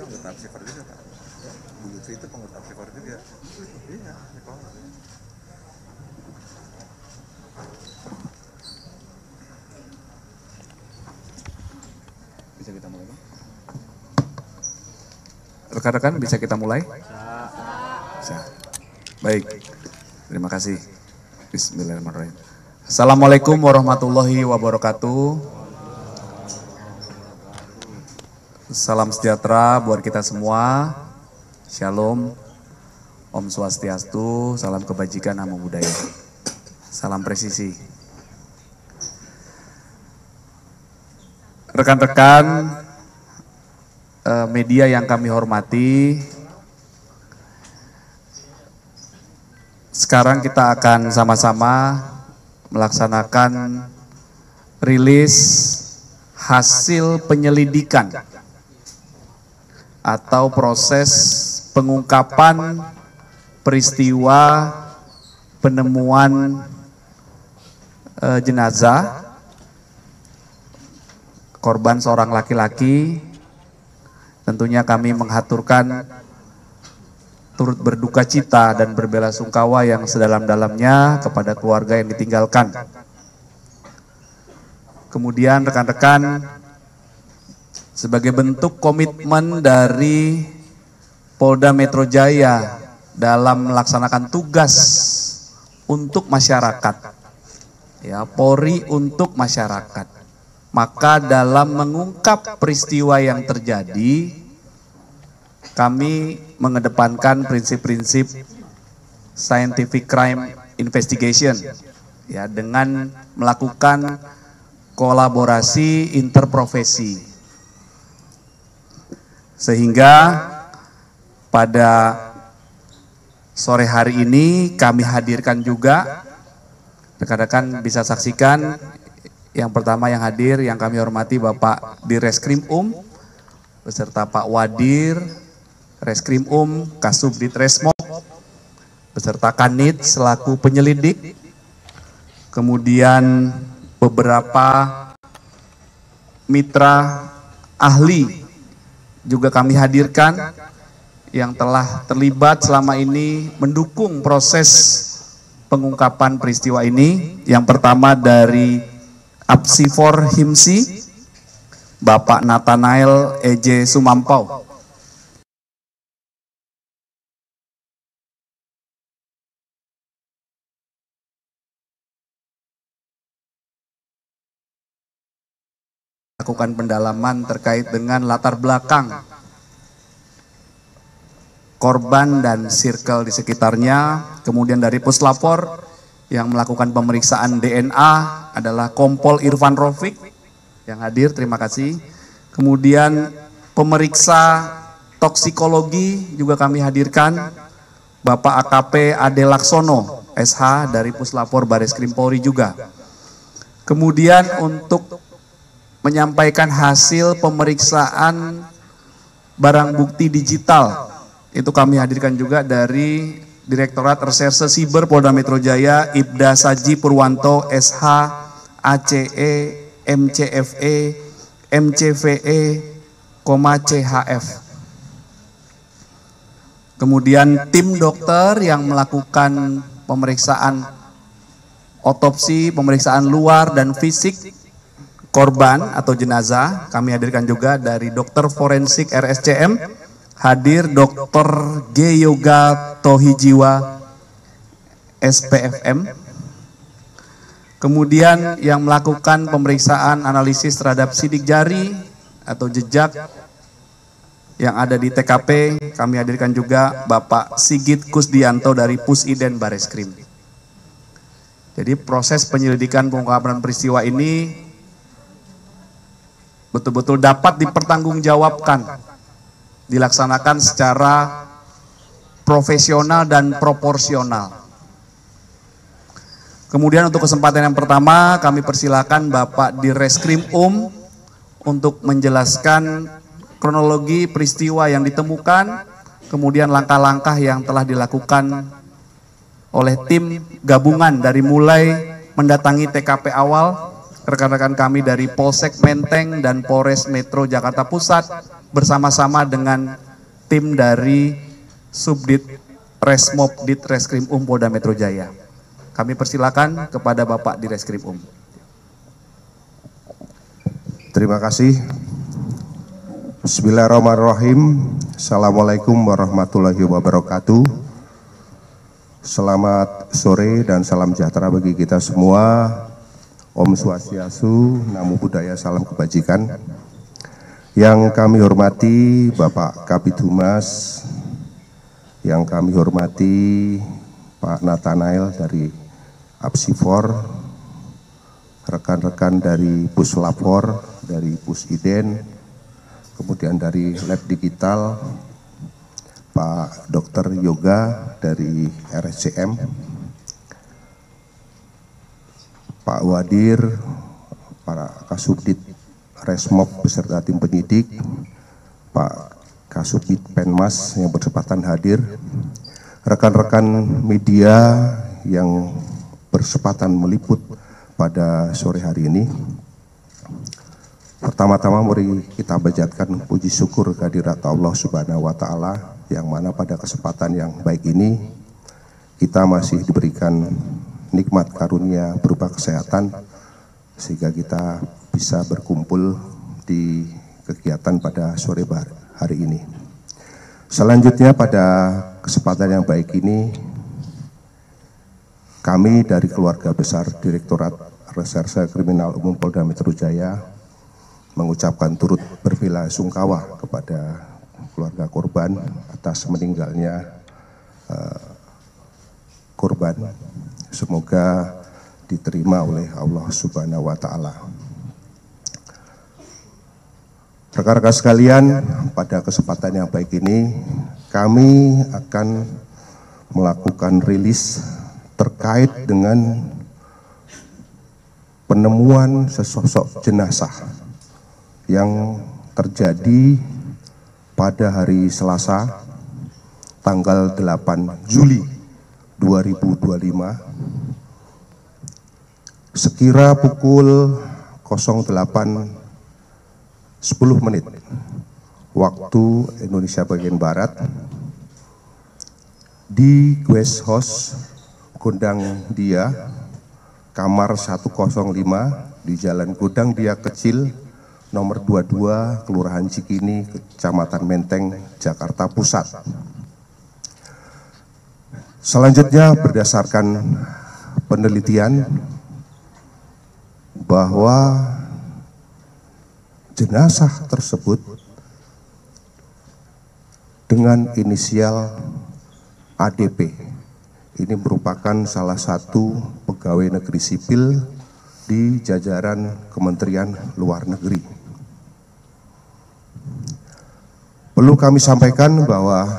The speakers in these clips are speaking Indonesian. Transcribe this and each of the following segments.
anggota Apsifor juga Pak. Bu Lutfi itu anggota Apsifor juga. Iya, sekolah. Bisa kita mulai Pak? Rekan-rekan bisa kita mulai? Bisa. Baik, terima kasih. Bismillahirrahmanirrahim. Assalamualaikum warahmatullahi wabarakatuh. Salam sejahtera buat kita semua. Shalom, Om Swastiastu, salam kebajikan, namo buddhaya. Salam presisi. Rekan-rekan media yang kami hormati, sekarang kita akan sama-sama melaksanakan rilis hasil penyelidikan atau proses pengungkapan peristiwa penemuan jenazah korban seorang laki-laki. Tentunya kami menghaturkan turut berduka cita dan berbelasungkawa yang sedalam-dalamnya kepada keluarga yang ditinggalkan. Kemudian rekan-rekan, sebagai bentuk komitmen dari Polda Metro Jaya dalam melaksanakan tugas untuk masyarakat, ya, Polri untuk masyarakat, maka dalam mengungkap peristiwa yang terjadi, kami mengedepankan prinsip-prinsip scientific crime investigation, ya, dengan melakukan kolaborasi interprofesi. Sehingga pada sore hari ini kami hadirkan juga, rekan-rekan bisa saksikan, yang pertama yang hadir yang kami hormati Bapak Direskrim beserta Pak Wadir Reskrim Kasubdit Resmo beserta Kanit selaku penyelidik, kemudian beberapa mitra ahli juga kami hadirkan yang telah terlibat selama ini mendukung proses pengungkapan peristiwa ini. Yang pertama dari Apsifor Himsi, Bapak Nathanael E.J. Sumampau. Lakukan pendalaman terkait dengan latar belakang korban dan circle di sekitarnya. Kemudian dari Puslapor yang melakukan pemeriksaan DNA adalah Kompol Irfan Rofik yang hadir, terima kasih. Kemudian pemeriksa toksikologi juga kami hadirkan, Bapak AKP Ade Laksono SH dari Puslapor Bareskrim Polri juga. Kemudian untuk menyampaikan hasil pemeriksaan barang bukti digital, itu kami hadirkan juga dari Direktorat Reserse Siber Polda Metro Jaya, Ibda Saji Purwanto SH, ACE, MCFE, MCVE, CHF. Kemudian tim dokter yang melakukan pemeriksaan otopsi, pemeriksaan luar dan fisik korban atau jenazah, kami hadirkan juga dari dokter forensik RSCM, hadir Dr. G. Yoga Tohijiwa SPFM. Kemudian yang melakukan pemeriksaan analisis terhadap sidik jari atau jejak yang ada di TKP, kami hadirkan juga Bapak Sigit Kusdianto dari Pusiden Bareskrim. Jadi proses penyelidikan pengungkapan peristiwa ini betul-betul dapat dipertanggungjawabkan, dilaksanakan secara profesional dan proporsional. Kemudian untuk kesempatan yang pertama kami persilakan Bapak Direskrim untuk menjelaskan kronologi peristiwa yang ditemukan, kemudian langkah-langkah yang telah dilakukan oleh tim gabungan dari mulai mendatangi TKP awal, rekan-rekan kami dari Polsek Menteng dan Polres Metro Jakarta Pusat, bersama-sama dengan tim dari Subdit Resmob Ditreskrim Polda Metro Jaya. Kami persilakan kepada Bapak Direskrim Terima kasih. Bismillahirrahmanirrahim. Assalamualaikum warahmatullahi wabarakatuh. Selamat sore dan salam sejahtera bagi kita semua. Om Swastiastu, Namo Buddhaya, salam kebajikan. Yang kami hormati Bapak Kabid Humas, yang kami hormati Pak Nathanael dari Apsifor, rekan-rekan dari Puslapor, dari Pusiden, kemudian dari Lab Digital, Pak Dr. Yoga dari RSCM, Pak Wadir, para Kasubdit Resmob beserta tim penyidik, Pak Kasubdit Penmas yang berkesempatan hadir, rekan-rekan media yang berkesempatan meliput pada sore hari ini. Pertama-tama mari kita panjatkan puji syukur kehadirat Allah Subhanahu wa Ta'ala, yang mana pada kesempatan yang baik ini kita masih diberikan nikmat karunia berupa kesehatan sehingga kita bisa berkumpul di kegiatan pada sore hari ini. Selanjutnya pada kesempatan yang baik ini, kami dari keluarga besar Direktorat Reserse Kriminal Umum Polda Metro Jaya mengucapkan turut berbelasungkawa kepada keluarga korban atas meninggalnya korban. Semoga diterima oleh Allah Subhanahu wa Ta'ala. Rekan-rekan sekalian, pada kesempatan yang baik ini kami akan melakukan rilis terkait dengan penemuan sesosok jenazah yang terjadi pada hari Selasa tanggal 8 Juli 2025 sekira pukul 08.10 waktu Indonesia bagian Barat di Guest House Gondang Dia, kamar 105 di Jalan Gondang Dia Kecil, nomor 22, Kelurahan Cikini, Kecamatan Menteng, Jakarta Pusat. Selanjutnya berdasarkan penelitian bahwa jenazah tersebut dengan inisial ADP ini merupakan salah satu pegawai negeri sipil di jajaran Kementerian Luar Negeri. Perlu kami sampaikan bahwa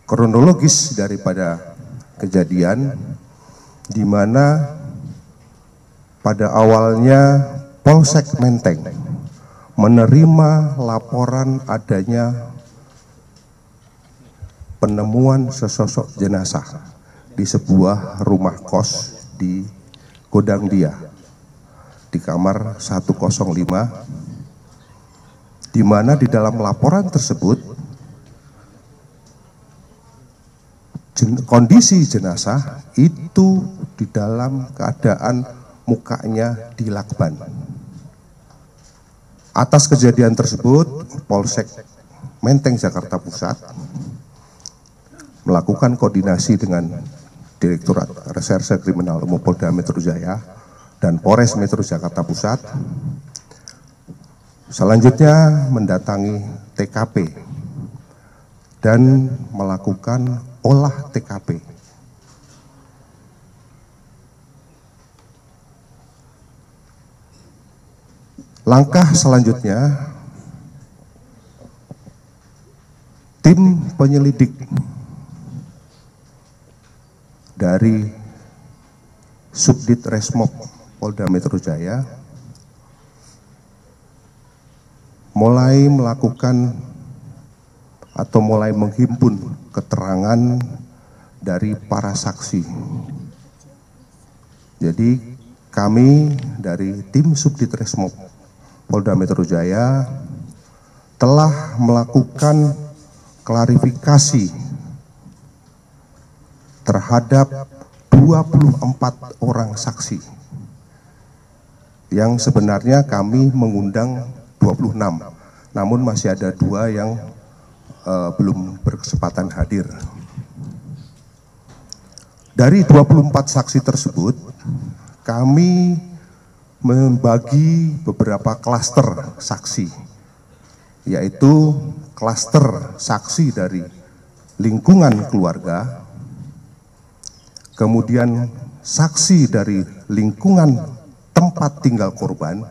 kronologis daripada kejadian di mana pada awalnya Polsek Menteng menerima laporan adanya penemuan sesosok jenazah di sebuah rumah kos di Gondang Dia di kamar 105, di mana di dalam laporan tersebut kondisi jenazah itu di dalam keadaan mukanya dilakban. Atas kejadian tersebut, Polsek Menteng Jakarta Pusat melakukan koordinasi dengan Direktorat Reserse Kriminal Umum Polda Metro Jaya dan Polres Metro Jakarta Pusat. Selanjutnya mendatangi TKP dan melakukan olah TKP. Langkah selanjutnya, tim penyelidik dari Subdit Resmob Polda Metro Jaya mulai melakukan atau mulai menghimpun keterangan dari para saksi. Jadi kami dari tim Subdit Resmob Polda Metro Jaya telah melakukan klarifikasi terhadap 24 orang saksi yang sebenarnya kami mengundang 26, namun masih ada 2 yang belum berkesempatan hadir. Dari 24 saksi tersebut, kami membagi beberapa klaster saksi, yaitu klaster saksi dari lingkungan keluarga, kemudian saksi dari lingkungan tempat tinggal korban,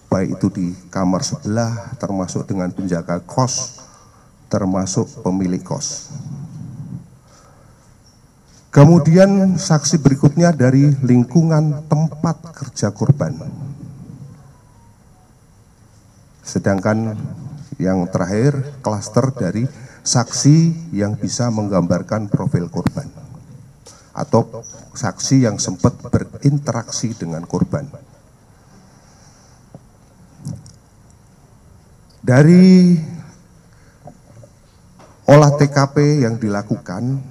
baik itu di kamar sebelah, termasuk dengan penjaga kos, termasuk pemilik kos. Kemudian saksi berikutnya dari lingkungan tempat kerja korban. Sedangkan yang terakhir klaster dari saksi yang bisa menggambarkan profil korban atau saksi yang sempat berinteraksi dengan korban. Dari olah TKP yang dilakukan,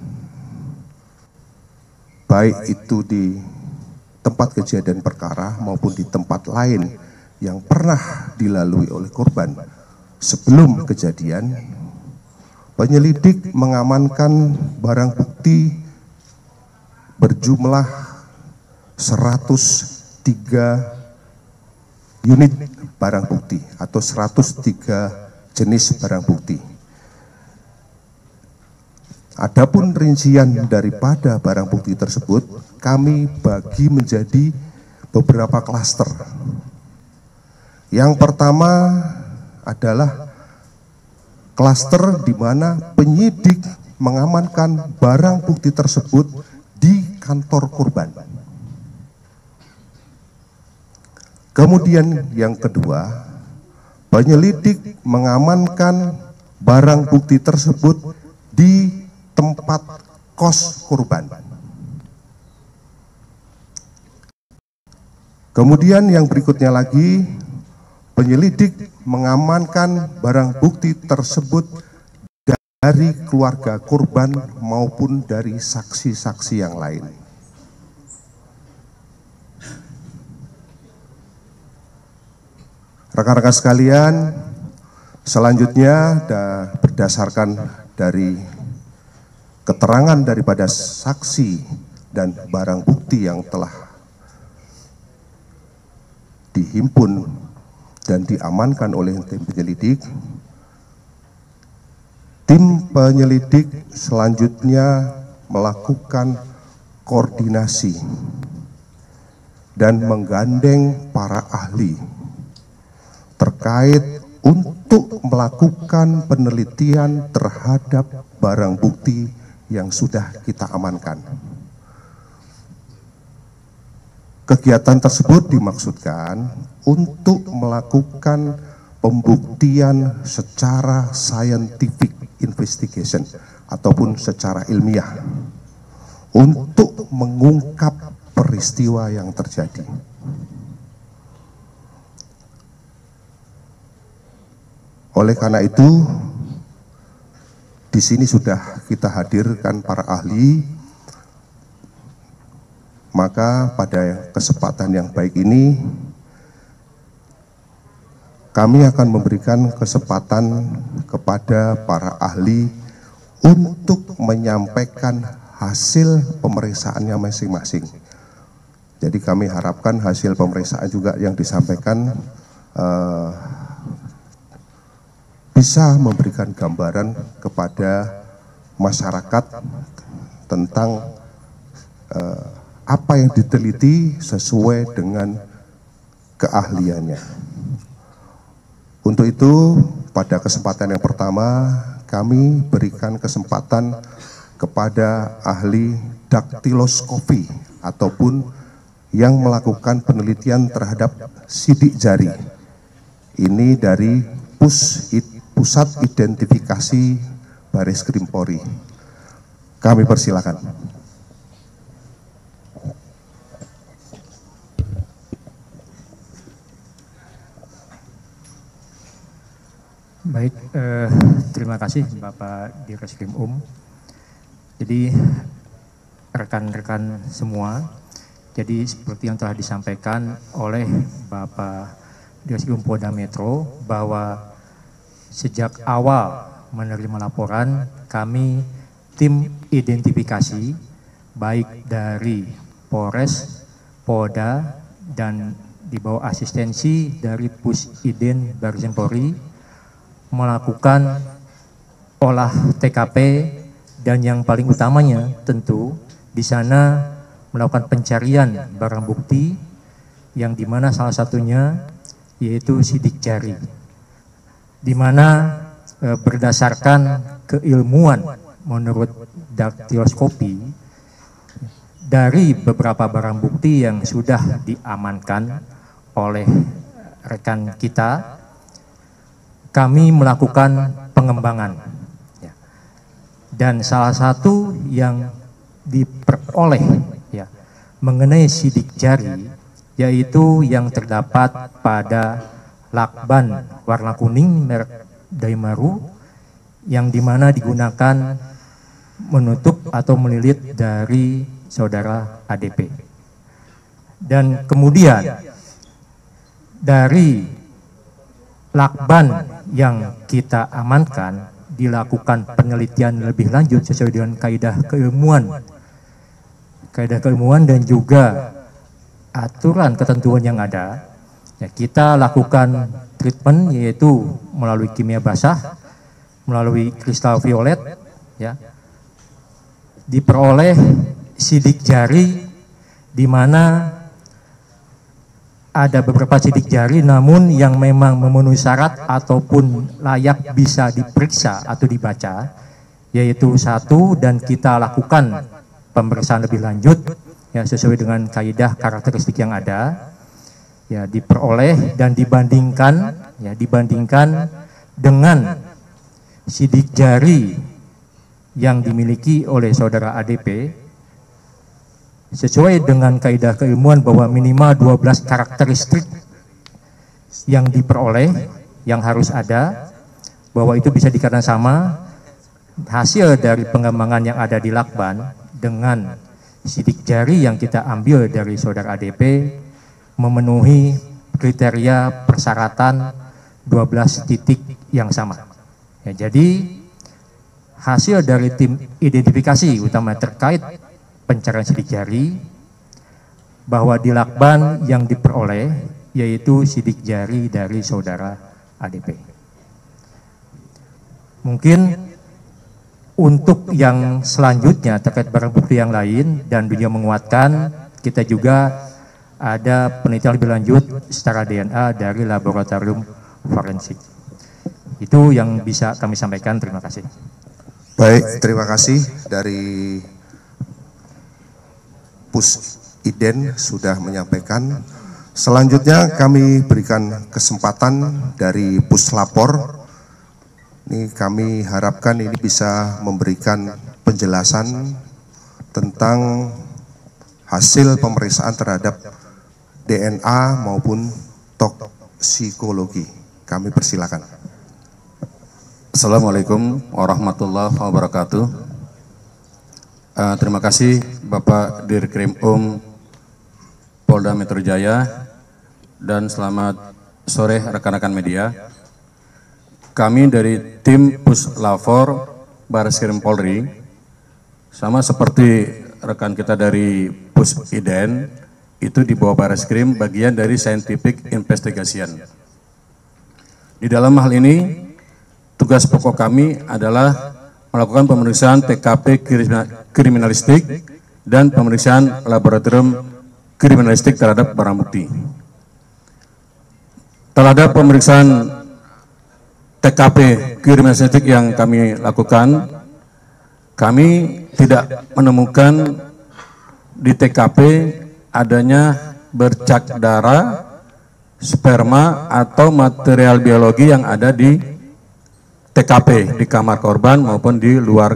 baik itu di tempat kejadian perkara maupun di tempat lain yang pernah dilalui oleh korban sebelum kejadian, penyelidik mengamankan barang bukti berjumlah 103 unit barang bukti atau 103 jenis barang bukti. Adapun rincian daripada barang bukti tersebut kami bagi menjadi beberapa klaster. Yang pertama adalah klaster di mana penyidik mengamankan barang bukti tersebut di kantor korban. Kemudian yang kedua, penyelidik mengamankan barang bukti tersebut di tempat kos korban. Kemudian yang berikutnya lagi, penyelidik mengamankan barang bukti tersebut dari keluarga korban maupun dari saksi-saksi yang lain. Rekan-rekan sekalian, selanjutnya berdasarkan dari keterangan daripada saksi dan barang bukti yang telah dihimpun dan diamankan oleh tim penyelidik, tim penyelidik selanjutnya melakukan koordinasi dan menggandeng para ahli terkait untuk melakukan penelitian terhadap barang bukti yang sudah kita amankan. Kegiatan tersebut dimaksudkan untuk melakukan pembuktian secara scientific investigation ataupun secara ilmiah untuk mengungkap peristiwa yang terjadi. Oleh karena itu, di sini sudah kita hadirkan para ahli, maka pada kesempatan yang baik ini kami akan memberikan kesempatan kepada para ahli untuk menyampaikan hasil pemeriksaannya masing-masing. Jadi kami harapkan hasil pemeriksaan juga yang disampaikan bisa memberikan gambaran kepada masyarakat tentang apa yang diteliti sesuai dengan keahliannya. Untuk itu, pada kesempatan yang pertama, kami berikan kesempatan kepada ahli daktiloskopi ataupun yang melakukan penelitian terhadap sidik jari. Ini dari Pusat Identifikasi Baris Krim Polri. Kami persilakan. Baik, terima kasih Bapak Direskrim Jadi rekan-rekan semua, jadi seperti yang telah disampaikan oleh Bapak Direskrim Polda Metro bahwa sejak awal menerima laporan kami tim identifikasi baik dari Polres, Polda dan di bawah asistensi dari Pusidin Baris Krim Polri melakukan olah TKP dan yang paling utamanya tentu di sana melakukan pencarian barang bukti yang dimana salah satunya yaitu sidik jari, di mana berdasarkan keilmuan menurut daktiloskopi dari beberapa barang bukti yang sudah diamankan oleh rekan kita, kami melakukan pengembangan. Dan salah satu yang diperoleh mengenai sidik jari yaitu yang terdapat pada lakban warna kuning merek Daimaru yang dimana digunakan menutup atau melilit dari saudara ADP. Dan kemudian dari lakban yang kita amankan dilakukan penelitian lebih lanjut sesuai dengan kaidah keilmuan dan juga aturan ketentuan yang ada. Ya, kita lakukan treatment yaitu melalui kimia basah, melalui kristal violet, ya, diperoleh sidik jari di mana ada beberapa sidik jari namun yang memang memenuhi syarat ataupun layak bisa diperiksa atau dibaca yaitu satu, dan kita lakukan pemeriksaan lebih lanjut ya sesuai dengan kaidah karakteristik yang ada ya, diperoleh dan dibandingkan dengan sidik jari yang dimiliki oleh saudara ADP sesuai dengan kaidah keilmuan bahwa minimal 12 karakteristik yang diperoleh yang harus ada, bahwa itu bisa dikatakan sama hasil dari pengembangan yang ada di lakban dengan sidik jari yang kita ambil dari saudara ADP memenuhi kriteria persyaratan 12 titik yang sama. Ya, jadi hasil dari tim identifikasi utama terkait pencarian sidik jari bahwa di lakban yang diperoleh yaitu sidik jari dari saudara ADP. Mungkin untuk yang selanjutnya terkait barang bukti yang lain dan dunia menguatkan, kita juga ada penelitian lebih lanjut secara DNA dari laboratorium forensik. Itu yang bisa kami sampaikan, terima kasih. Baik, terima kasih dari Pusidin sudah menyampaikan. Selanjutnya kami berikan kesempatan dari Puslapor. Ini kami harapkan ini bisa memberikan penjelasan tentang hasil pemeriksaan terhadap DNA maupun toksikologi. Kami persilakan. Assalamualaikum warahmatullahi wabarakatuh. Terima kasih Bapak Dirkrim Polda Metro Jaya dan selamat sore rekan-rekan media. Kami dari tim Puslapor Baris Krim Polri, sama seperti rekan kita dari Pusidin, itu di bawah Baris Krim bagian dari Scientific Investigation. Di dalam hal ini, tugas pokok kami adalah melakukan pemeriksaan TKP kriminalistik dan pemeriksaan laboratorium kriminalistik terhadap barang bukti. Terhadap pemeriksaan TKP kriminalistik yang kami lakukan, kami tidak menemukan di TKP adanya bercak darah, sperma atau material biologi yang ada di TKP, di kamar korban maupun di luar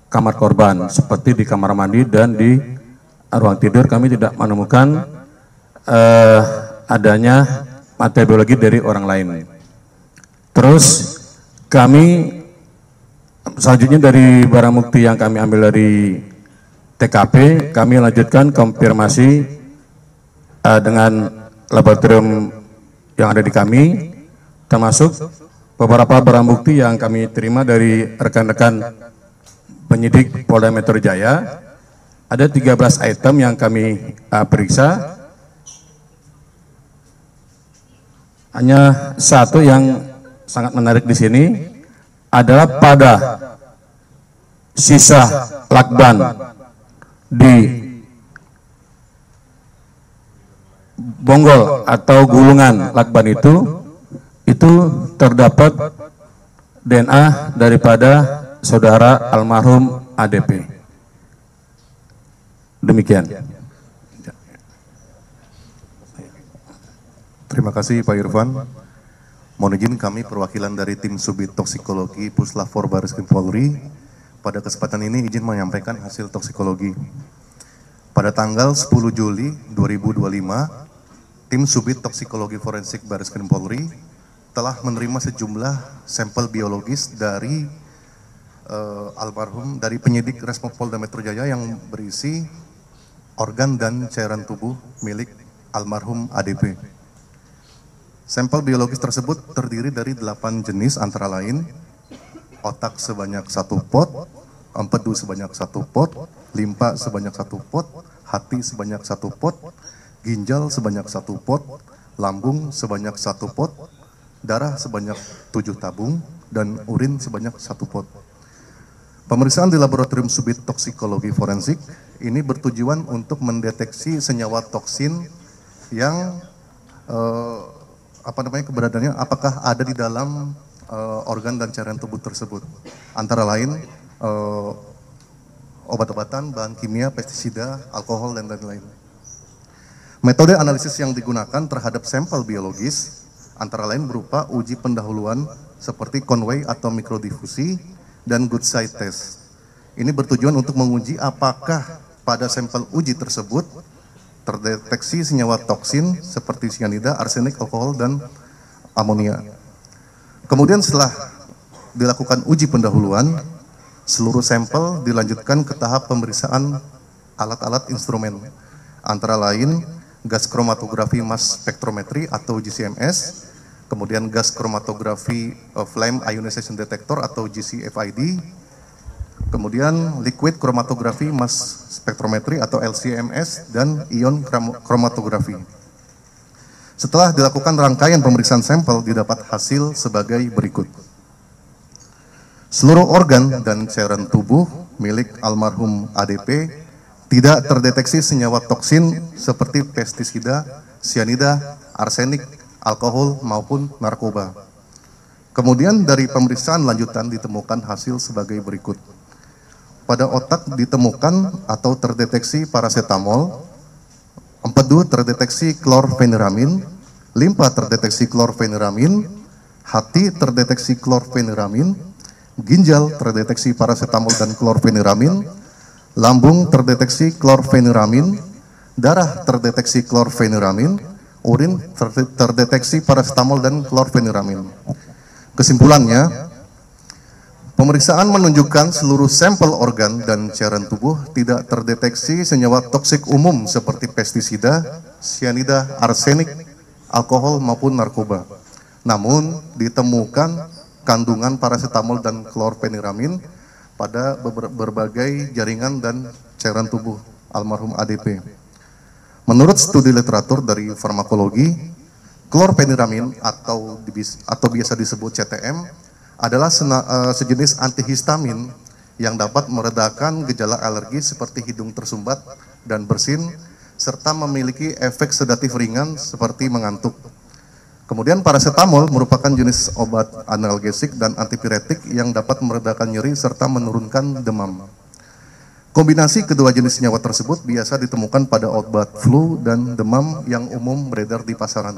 kamar korban, seperti di kamar mandi dan di ruang tidur. Kami tidak menemukan adanya materi biologi dari orang lain. Terus kami selanjutnya dari barang bukti yang kami ambil dari TKP, kami lanjutkan konfirmasi dengan laboratorium yang ada di kami, termasuk beberapa barang bukti yang kami terima dari rekan-rekan penyidik Polda Metro Jaya. Ada 13 item yang kami periksa. Hanya satu yang sangat menarik di sini adalah pada sisa lakban di bonggol atau gulungan lakban itu terdapat DNA daripada saudara almarhum ADP. Demikian. Terima kasih Pak Irfan. Mohon izin kami perwakilan dari tim Subdit Toksikologi Puslapfor Bareskrim Polri. Pada kesempatan ini izin menyampaikan hasil toksikologi. Pada tanggal 10 Juli 2025, tim Subdit Toksikologi Forensik Bareskrim Polri telah menerima sejumlah sampel biologis dari almarhum, dari penyidik Resmo Polda Metro Jaya yang berisi organ dan cairan tubuh milik almarhum ADP. Sampel biologis tersebut terdiri dari 8 jenis antara lain otak sebanyak 1 pot, empedu sebanyak 1 pot, limpa sebanyak 1 pot, hati sebanyak 1 pot, ginjal sebanyak 1 pot, lambung sebanyak 1 pot, darah sebanyak 7 tabung, dan urin sebanyak 1 pot. Pemeriksaan di Laboratorium Subdit Toksikologi Forensik ini bertujuan untuk mendeteksi senyawa toksin yang keberadaannya apakah ada di dalam organ dan cairan tubuh tersebut, antara lain obat-obatan, bahan kimia, pestisida, alkohol, dan lain-lain. Metode analisis yang digunakan terhadap sampel biologis antara lain berupa uji pendahuluan seperti Conway atau mikrodifusi dan good side test. Ini bertujuan untuk menguji apakah pada sampel uji tersebut terdeteksi senyawa toksin seperti cyanida, arsenik, alkohol, dan amonia. Kemudian setelah dilakukan uji pendahuluan, seluruh sampel dilanjutkan ke tahap pemeriksaan alat-alat instrumen, antara lain gas kromatografi mass spektrometri atau GCMS, kemudian gas kromatografi flame ionization detector atau GCFID, kemudian liquid kromatografi mass spektrometri atau LCMS, dan ion kromatografi. Setelah dilakukan rangkaian pemeriksaan sampel, didapat hasil sebagai berikut. Seluruh organ dan cairan tubuh milik almarhum ADP tidak terdeteksi senyawa toksin seperti pestisida, cyanida, arsenik, alkohol, maupun narkoba. Kemudian dari pemeriksaan lanjutan ditemukan hasil sebagai berikut. Pada otak ditemukan atau terdeteksi paracetamol, empedu terdeteksi klorfeniramin, limpa terdeteksi klorfeniramin, hati terdeteksi klorfeniramin, ginjal terdeteksi paracetamol dan klorfeniramin, lambung terdeteksi klorfeniramin, darah terdeteksi klorfeniramin, urin terdeteksi paracetamol dan klorfeniramin. Kesimpulannya, pemeriksaan menunjukkan seluruh sampel organ dan cairan tubuh tidak terdeteksi senyawa toksik umum seperti pestisida, cyanida, arsenik, alkohol, maupun narkoba. Namun, ditemukan kandungan paracetamol dan klorfeniramin pada berbagai jaringan dan cairan tubuh almarhum ADP. Menurut studi literatur dari farmakologi, klorfeniramin atau biasa disebut CTM adalah sejenis antihistamin yang dapat meredakan gejala alergi seperti hidung tersumbat dan bersin, serta memiliki efek sedatif ringan seperti mengantuk. Kemudian paracetamol merupakan jenis obat analgesik dan antipiretik yang dapat meredakan nyeri serta menurunkan demam. Kombinasi kedua jenis senyawa tersebut biasa ditemukan pada obat flu dan demam yang umum beredar di pasaran.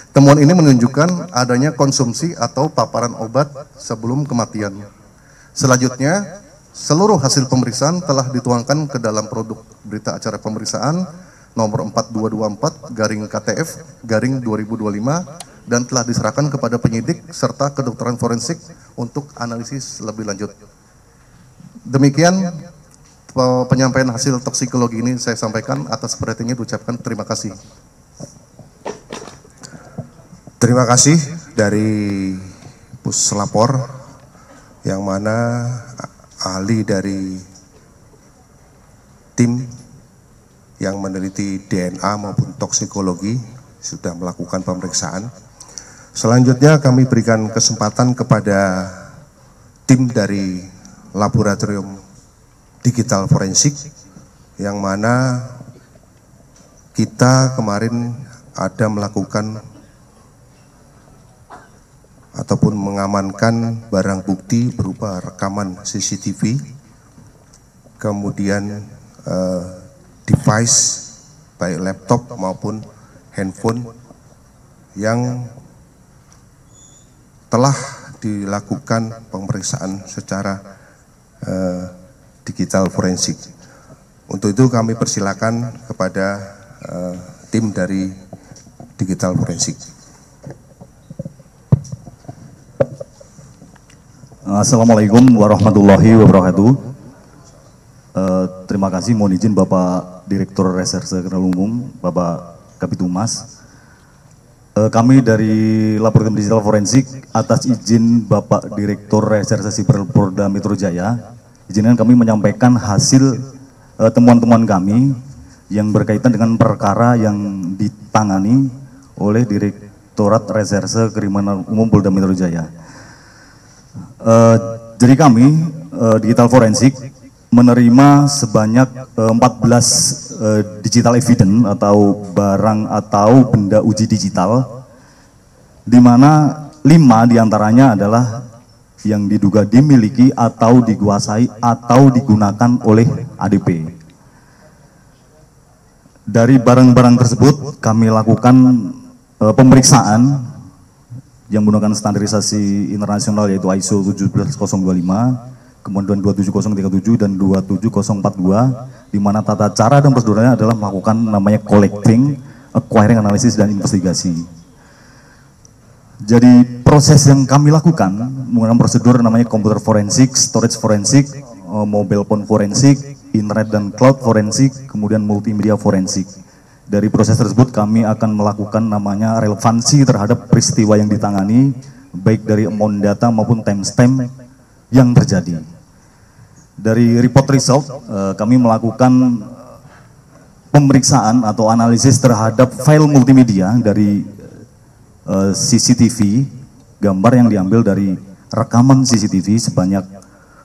Temuan ini menunjukkan adanya konsumsi atau paparan obat sebelum kematian. Selanjutnya, seluruh hasil pemeriksaan telah dituangkan ke dalam produk berita acara pemeriksaan nomor 4224/KTF/2025 dan telah diserahkan kepada penyidik serta kedokteran forensik untuk analisis lebih lanjut. Demikian penyampaian hasil toksikologi ini saya sampaikan. Atas perhatiannya diucapkan terima kasih. Terima kasih dari Puslapor, yang mana ahli dari tim yang meneliti DNA maupun toksikologi sudah melakukan pemeriksaan. Selanjutnya kami berikan kesempatan kepada tim dari Laboratorium Digital Forensik, yang mana kita kemarin ada melakukan ataupun mengamankan barang bukti berupa rekaman CCTV, kemudian device baik laptop maupun handphone yang telah dilakukan pemeriksaan secara digital forensik. Untuk itu kami persilakan kepada tim dari digital forensik. Assalamualaikum warahmatullahi wabarakatuh. Terima kasih, mohon izin Bapak Direktur Reserse Kriminal Umum, Bapak Kabitumas. Kami dari Laboratorium Digital Forensik atas izin Bapak Direktur Reserse Siber Polda Metro Jaya, izinkan kami menyampaikan hasil temuan-temuan kami yang berkaitan dengan perkara yang ditangani oleh Direktorat Reserse Kriminal Umum Polda Metro Jaya. Jadi kami digital forensik menerima sebanyak 14 digital evidence atau barang atau benda uji digital, di mana 5 diantaranya adalah yang diduga dimiliki atau dikuasai atau digunakan oleh ADP. Dari barang-barang tersebut kami lakukan pemeriksaan yang menggunakan standarisasi internasional yaitu ISO 17025, kemudian 27037 dan 27042, di mana tata cara dan prosedurnya adalah melakukan namanya collecting, acquiring, analisis, dan investigasi. Jadi proses yang kami lakukan menggunakan prosedur namanya computer forensik, storage forensik, mobile phone forensik, internet dan cloud forensik, kemudian multimedia forensik. Dari proses tersebut kami akan melakukan namanya relevansi terhadap peristiwa yang ditangani, baik dari amount data maupun timestamp yang terjadi. Dari report result, kami melakukan pemeriksaan atau analisis terhadap file multimedia dari CCTV, gambar yang diambil dari rekaman CCTV sebanyak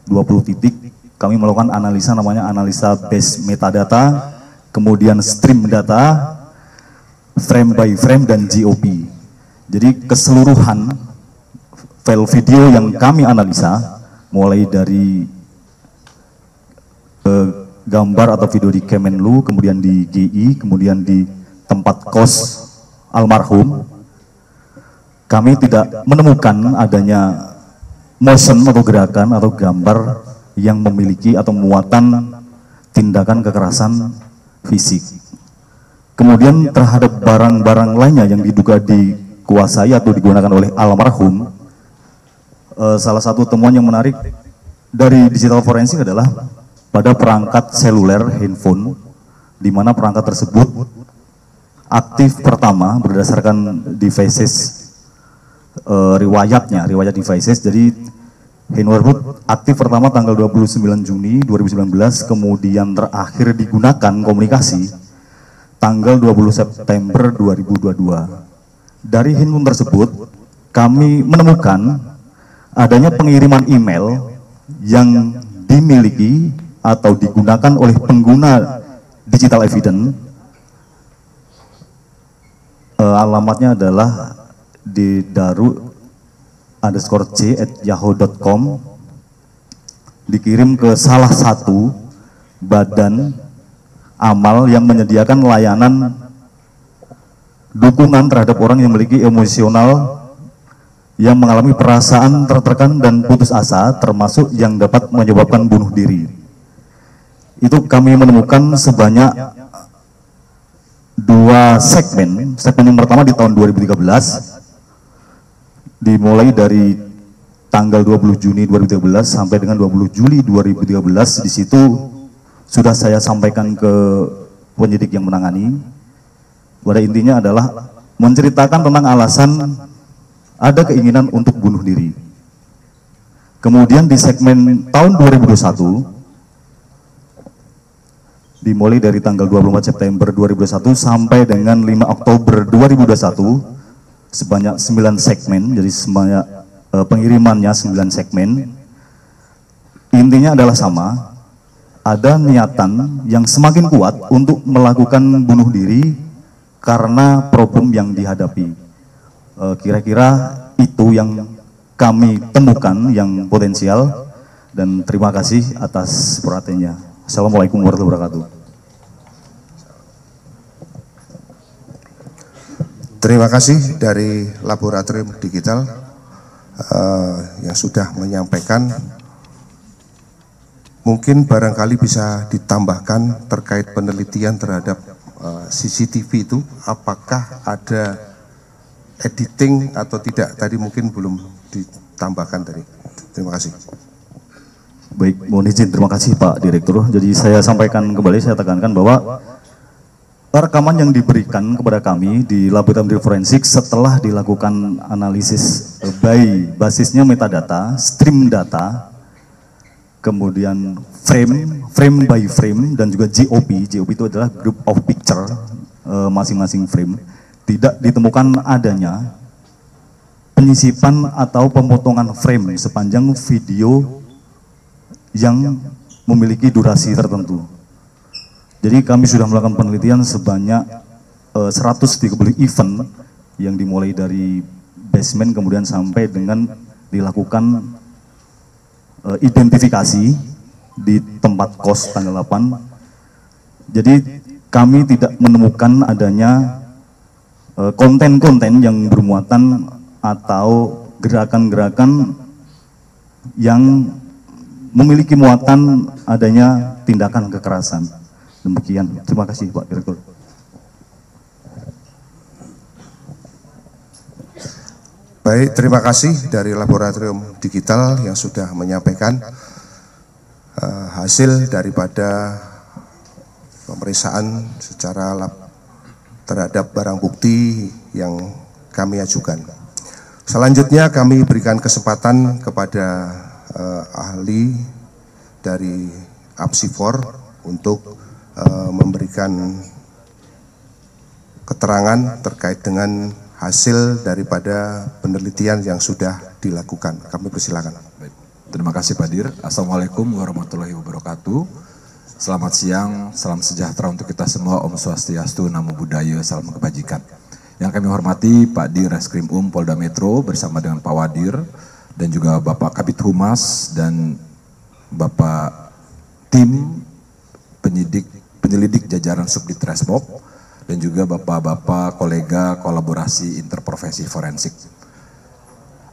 20 titik. Kami melakukan analisa namanya analisa base metadata, kemudian stream data, frame by frame, dan GOP. Jadi keseluruhan file video yang kami analisa, mulai dari gambar atau video di Kemenlu, kemudian di GI, kemudian di tempat kos almarhum, kami tidak menemukan adanya motion atau gerakan atau gambar yang memiliki atau muatan tindakan kekerasan fisik. Kemudian terhadap barang-barang lainnya yang diduga dikuasai atau digunakan oleh almarhum, salah satu temuan yang menarik dari digital forensik adalah pada perangkat seluler handphone, di mana perangkat tersebut aktif pertama berdasarkan devices riwayat devices. Jadi handphone tersebut aktif pertama tanggal 29 Juni 2019, kemudian terakhir digunakan komunikasi tanggal 20 September 2022. Dari handphone tersebut kami menemukan adanya pengiriman email yang dimiliki atau digunakan oleh pengguna digital evidence. Alamatnya adalah di daru_c@yahoo.com, dikirim ke salah satu badan amal yang menyediakan layanan dukungan terhadap orang yang memiliki emosional yang mengalami perasaan tertekan dan putus asa, termasuk yang dapat menyebabkan bunuh diri. Itu kami menemukan sebanyak 2 segmen. Segmen yang pertama di tahun 2013 dimulai dari tanggal 20 Juni 2013 sampai dengan 20 Juli 2013. Di situ sudah saya sampaikan ke penyidik yang menangani. Pada intinya adalah menceritakan tentang alasan ada keinginan untuk bunuh diri. Kemudian di segmen tahun 2021, dimulai dari tanggal 24 September 2021 sampai dengan 5 Oktober 2021, sebanyak 9 segmen, jadi sebanyak pengirimannya 9 segmen. Intinya adalah sama, ada niatan yang semakin kuat untuk melakukan bunuh diri karena problem yang dihadapi. Kira-kira itu yang kami temukan yang potensial, dan terima kasih atas perhatiannya. Assalamualaikum warahmatullahi wabarakatuh. Terima kasih dari Laboratorium Digital yang sudah menyampaikan. Mungkin barangkali bisa ditambahkan terkait penelitian terhadap CCTV itu, apakah ada editing atau tidak, tadi mungkin belum ditambahkan tadi. Terima kasih. Baik, mohon izin, terima kasih Pak Direktur. Jadi saya sampaikan kembali, saya tekankan bahwa rekaman yang diberikan kepada kami di laboratorium forensik setelah dilakukan analisis by basisnya metadata, stream data, kemudian frame by frame, dan juga GOP. GOP itu adalah group of picture masing-masing frame. Tidak ditemukan adanya penyisipan atau pemotongan frame sepanjang video yang memiliki durasi tertentu. Jadi kami sudah melakukan penelitian sebanyak 130 event yang dimulai dari basement kemudian sampai dengan dilakukan identifikasi di tempat kos tanggal 8. Jadi kami tidak menemukan adanya konten-konten yang bermuatan atau gerakan-gerakan yang memiliki muatan adanya tindakan kekerasan. Demikian, terima kasih Pak Direktur. Baik, terima kasih dari Laboratorium Digital yang sudah menyampaikan hasil daripada pemeriksaan secara terhadap barang bukti yang kami ajukan. Selanjutnya kami berikan kesempatan kepada ahli dari APSIFOR untuk memberikan keterangan terkait dengan hasil daripada penelitian yang sudah dilakukan. Kami persilakan. Baik. Terima kasih Pak Dir. Assalamualaikum warahmatullahi wabarakatuh. Selamat siang, salam sejahtera untuk kita semua, Om Swastiastu, Namo Buddhaya, salam kebajikan. Yang kami hormati Pak Dir Reskrim Polda Metro bersama dengan Pak Wadir dan juga Bapak Kabid Humas dan Bapak tim penyelidik jajaran Subdit Resmob dan juga bapak-bapak kolega kolaborasi interprofesi forensik.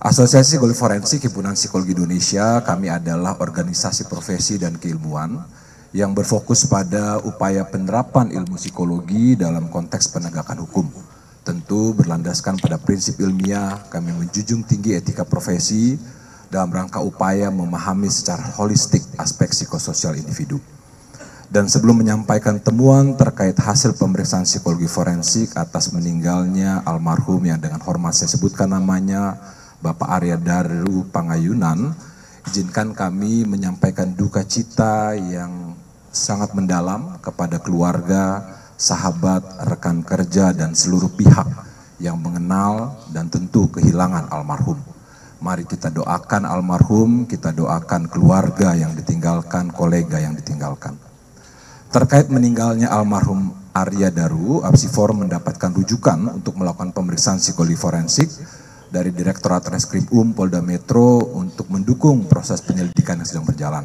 Asosiasi Psikologi Forensik Himpunan Psikologi Indonesia, kami adalah organisasi profesi dan keilmuan yang berfokus pada upaya penerapan ilmu psikologi dalam konteks penegakan hukum. Tentu berlandaskan pada prinsip ilmiah, kami menjunjung tinggi etika profesi dalam rangka upaya memahami secara holistik aspek psikososial individu. Dan sebelum menyampaikan temuan terkait hasil pemeriksaan psikologi forensik atas meninggalnya almarhum yang dengan hormat saya sebutkan namanya, Bapak Arya Daru Pangayunan, izinkan kami menyampaikan duka cita yang sangat mendalam kepada keluarga, sahabat, rekan kerja, dan seluruh pihak yang mengenal dan tentu kehilangan almarhum. Mari kita doakan almarhum, kita doakan keluarga yang ditinggalkan, kolega yang ditinggalkan. Terkait meninggalnya almarhum Arya Daru, APSIFOR mendapatkan rujukan untuk melakukan pemeriksaan psikologi forensik dari Direktorat Reskrim Polda Metro untuk mendukung proses penyelidikan yang sedang berjalan.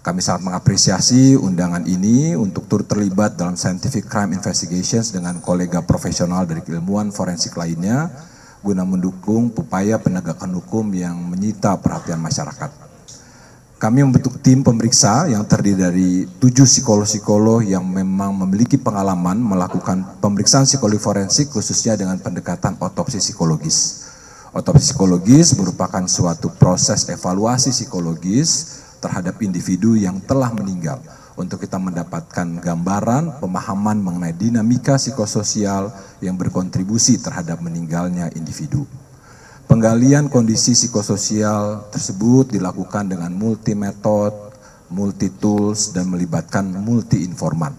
Kami sangat mengapresiasi undangan ini untuk turut terlibat dalam scientific crime investigations dengan kolega profesional dari keilmuan forensik lainnya guna mendukung upaya penegakan hukum yang menyita perhatian masyarakat. Kami membentuk tim pemeriksa yang terdiri dari 7 psikolog-psikolog yang memang memiliki pengalaman melakukan pemeriksaan psikologi forensik khususnya dengan pendekatan otopsi psikologis. Otopsi psikologis merupakan suatu proses evaluasi psikologis terhadap individu yang telah meninggal untuk kita mendapatkan gambaran pemahaman mengenai dinamika psikososial yang berkontribusi terhadap meninggalnya individu. Penggalian kondisi psikososial tersebut dilakukan dengan multi metode, multi tools, dan melibatkan multi informan.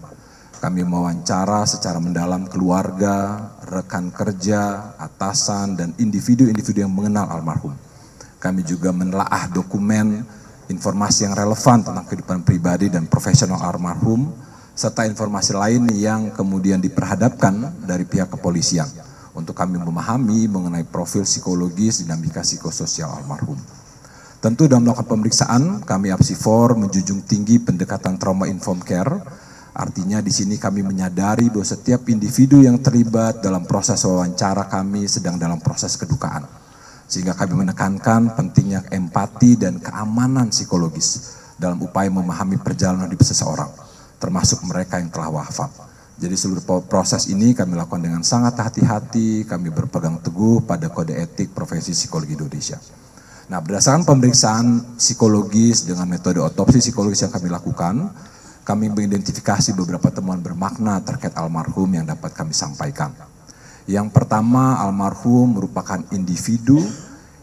Kami mewawancara secara mendalam keluarga, rekan kerja, atasan, dan individu-individu yang mengenal almarhum. Kami juga menelaah dokumen, informasi yang relevan tentang kehidupan pribadi dan profesional almarhum, serta informasi lain yang kemudian diperhadapkan dari pihak kepolisian untuk kami memahami mengenai profil psikologis dinamika psikososial almarhum. Tentu dalam melakukan pemeriksaan, kami Apsifor menjunjung tinggi pendekatan trauma informed care. Artinya di sini kami menyadari bahwa setiap individu yang terlibat dalam proses wawancara kami sedang dalam proses kedukaan. Sehingga kami menekankan pentingnya empati dan keamanan psikologis dalam upaya memahami perjalanan hidup seseorang, termasuk mereka yang telah wafat. Jadi seluruh proses ini kami lakukan dengan sangat hati-hati, kami berpegang teguh pada kode etik profesi psikologi Indonesia. Nah, berdasarkan pemeriksaan psikologis dengan metode otopsi psikologis yang kami lakukan, kami mengidentifikasi beberapa temuan bermakna terkait almarhum yang dapat kami sampaikan. Yang pertama, almarhum merupakan individu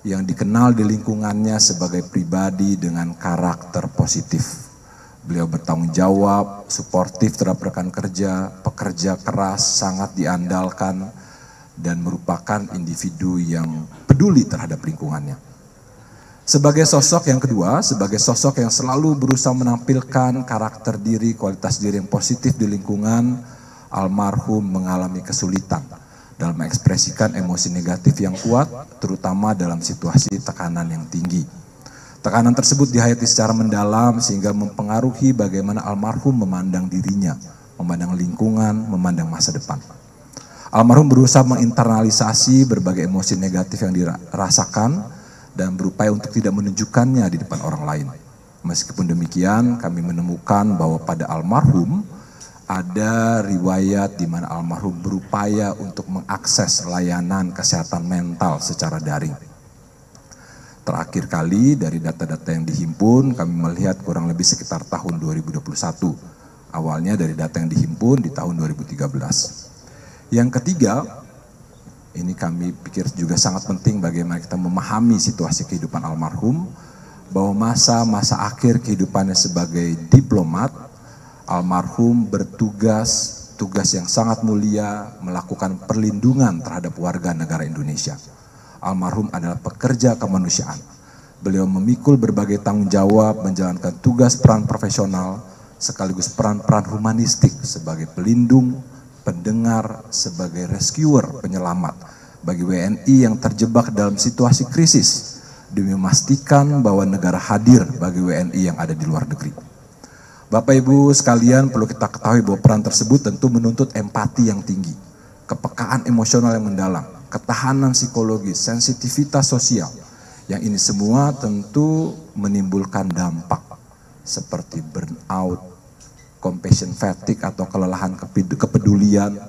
yang dikenal di lingkungannya sebagai pribadi dengan karakter positif. Beliau bertanggung jawab, suportif terhadap rekan kerja, pekerja keras, sangat diandalkan, dan merupakan individu yang peduli terhadap lingkungannya. Sebagai sosok yang kedua, sebagai sosok yang selalu berusaha menampilkan karakter diri, kualitas diri yang positif di lingkungan, almarhum mengalami kesulitan dalam mengekspresikan emosi negatif yang kuat, terutama dalam situasi tekanan yang tinggi. Tekanan tersebut dihayati secara mendalam sehingga mempengaruhi bagaimana almarhum memandang dirinya, memandang lingkungan, memandang masa depan. Almarhum berusaha menginternalisasi berbagai emosi negatif yang dirasakan dan berupaya untuk tidak menunjukkannya di depan orang lain. Meskipun demikian, kami menemukan bahwa pada almarhum ada riwayat di mana almarhum berupaya untuk mengakses layanan kesehatan mental secara daring. Terakhir kali dari data-data yang dihimpun, kami melihat kurang lebih sekitar tahun 2021. Awalnya dari data yang dihimpun di tahun 2013. Yang ketiga, ini kami pikir juga sangat penting bagaimana kita memahami situasi kehidupan almarhum, bahwa masa-masa akhir kehidupannya sebagai diplomat, almarhum tugas yang sangat mulia melakukan perlindungan terhadap warga negara Indonesia. Almarhum adalah pekerja kemanusiaan. Beliau memikul berbagai tanggung jawab, menjalankan tugas peran profesional, sekaligus peran-peran humanistik sebagai pelindung, pendengar, sebagai rescuer, penyelamat bagi WNI yang terjebak dalam situasi krisis demi memastikan bahwa negara hadir bagi WNI yang ada di luar negeri. Bapak Ibu sekalian, perlu kita ketahui bahwa peran tersebut tentu menuntut empati yang tinggi, kepekaan emosional yang mendalam, ketahanan psikologis, sensitivitas sosial, yang ini semua tentu menimbulkan dampak seperti burnout, compassion fatigue atau kelelahan kepedulian,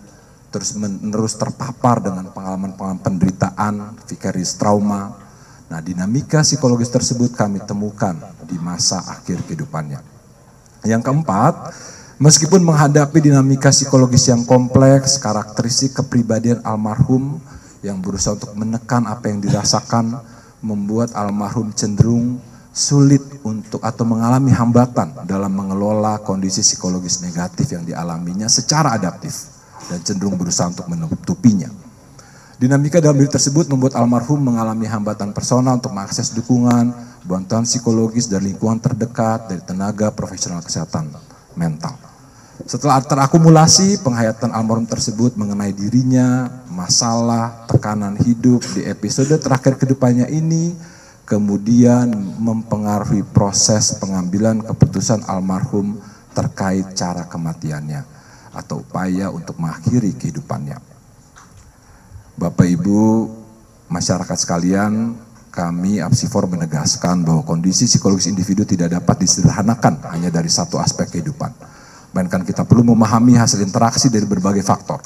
terus menerus terpapar dengan pengalaman-pengalaman penderitaan, vicarious trauma. Nah, dinamika psikologis tersebut kami temukan di masa akhir kehidupannya. Yang keempat, meskipun menghadapi dinamika psikologis yang kompleks, karakteristik kepribadian almarhum yang berusaha untuk menekan apa yang dirasakan, membuat almarhum cenderung sulit untuk atau mengalami hambatan dalam mengelola kondisi psikologis negatif yang dialaminya secara adaptif dan cenderung berusaha untuk menutupinya. Dinamika dalam diri tersebut membuat almarhum mengalami hambatan personal untuk mengakses dukungan, bantuan psikologis dari lingkungan terdekat, dari tenaga profesional kesehatan mental. Setelah terakumulasi penghayatan almarhum tersebut mengenai dirinya, masalah, tekanan hidup di episode terakhir kehidupannya ini, kemudian mempengaruhi proses pengambilan keputusan almarhum terkait cara kematiannya atau upaya untuk mengakhiri kehidupannya. Bapak Ibu, masyarakat sekalian, kami Apsifor menegaskan bahwa kondisi psikologis individu tidak dapat disederhanakan hanya dari satu aspek kehidupan. Melainkan kita perlu memahami hasil interaksi dari berbagai faktor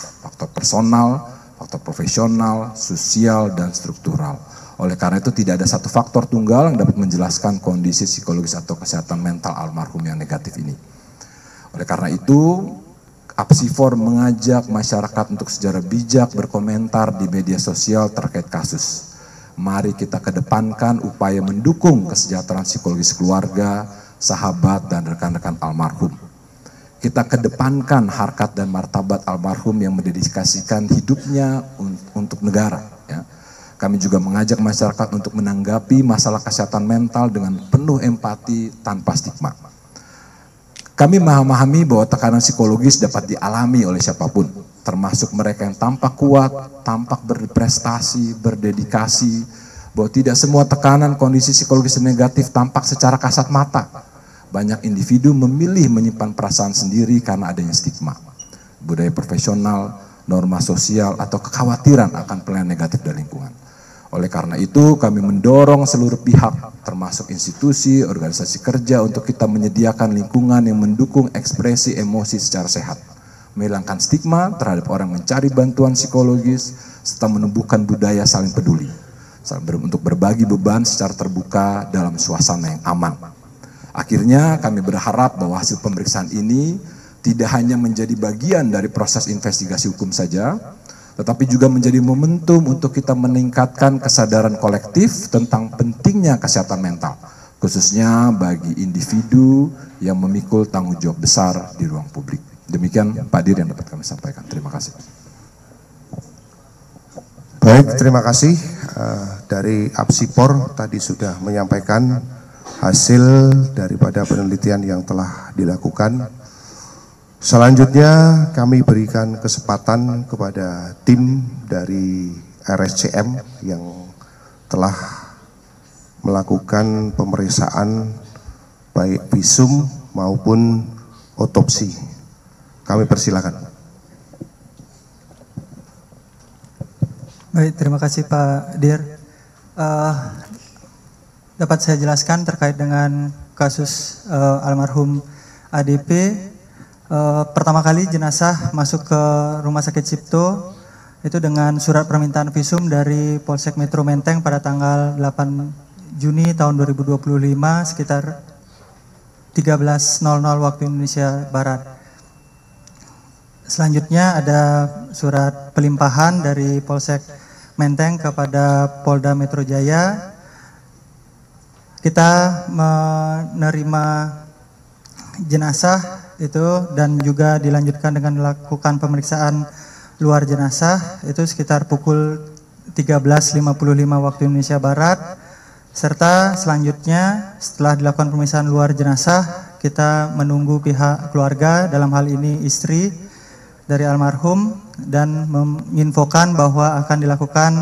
personal, faktor profesional, sosial, dan struktural. Oleh karena itu tidak ada satu faktor tunggal yang dapat menjelaskan kondisi psikologis atau kesehatan mental almarhum yang negatif ini. Oleh karena itu, Apsifor mengajak masyarakat untuk secara bijak berkomentar di media sosial terkait kasus. Mari kita kedepankan upaya mendukung kesejahteraan psikologis keluarga, sahabat, dan rekan-rekan almarhum. Kita kedepankan harkat dan martabat almarhum yang mendedikasikan hidupnya untuk negara. Ya. Kami juga mengajak masyarakat untuk menanggapi masalah kesehatan mental dengan penuh empati tanpa stigma. Kami memahami bahwa tekanan psikologis dapat dialami oleh siapapun, termasuk mereka yang tampak kuat, tampak berprestasi, berdedikasi, bahwa tidak semua tekanan kondisi psikologis negatif tampak secara kasat mata. Banyak individu memilih menyimpan perasaan sendiri karena adanya stigma, budaya profesional, norma sosial, atau kekhawatiran akan penilaian negatif dari lingkungan. Oleh karena itu, kami mendorong seluruh pihak, termasuk institusi, organisasi kerja, untuk kita menyediakan lingkungan yang mendukung ekspresi emosi secara sehat, menghilangkan stigma terhadap orang mencari bantuan psikologis, serta menumbuhkan budaya saling peduli, untuk berbagi beban secara terbuka dalam suasana yang aman. Akhirnya, kami berharap bahwa hasil pemeriksaan ini tidak hanya menjadi bagian dari proses investigasi hukum saja, tetapi juga menjadi momentum untuk kita meningkatkan kesadaran kolektif tentang pentingnya kesehatan mental, khususnya bagi individu yang memikul tanggung jawab besar di ruang publik. Demikian Pak Dir yang dapat kami sampaikan. Terima kasih. Baik, terima kasih. Dari Apsifor tadi sudah menyampaikan hasil daripada penelitian yang telah dilakukan. Selanjutnya kami berikan kesempatan kepada tim dari RSCM yang telah melakukan pemeriksaan baik visum maupun otopsi. Kami persilakan. Baik, terima kasih Pak Dir. Dapat saya jelaskan terkait dengan kasus almarhum ADP. Pertama kali jenazah masuk ke Rumah Sakit Cipto itu dengan surat permintaan visum dari Polsek Metro Menteng pada tanggal 8 Juni tahun 2025 sekitar 13.00 waktu Indonesia Barat. Selanjutnya ada surat pelimpahan dari Polsek Menteng kepada Polda Metro Jaya. Kita menerima jenazah itu dan juga dilanjutkan dengan melakukan pemeriksaan luar jenazah itu sekitar pukul 13.55 waktu Indonesia Barat, serta selanjutnya setelah dilakukan pemeriksaan luar jenazah kita menunggu pihak keluarga, dalam hal ini istri dari almarhum, dan menginfokan bahwa akan dilakukan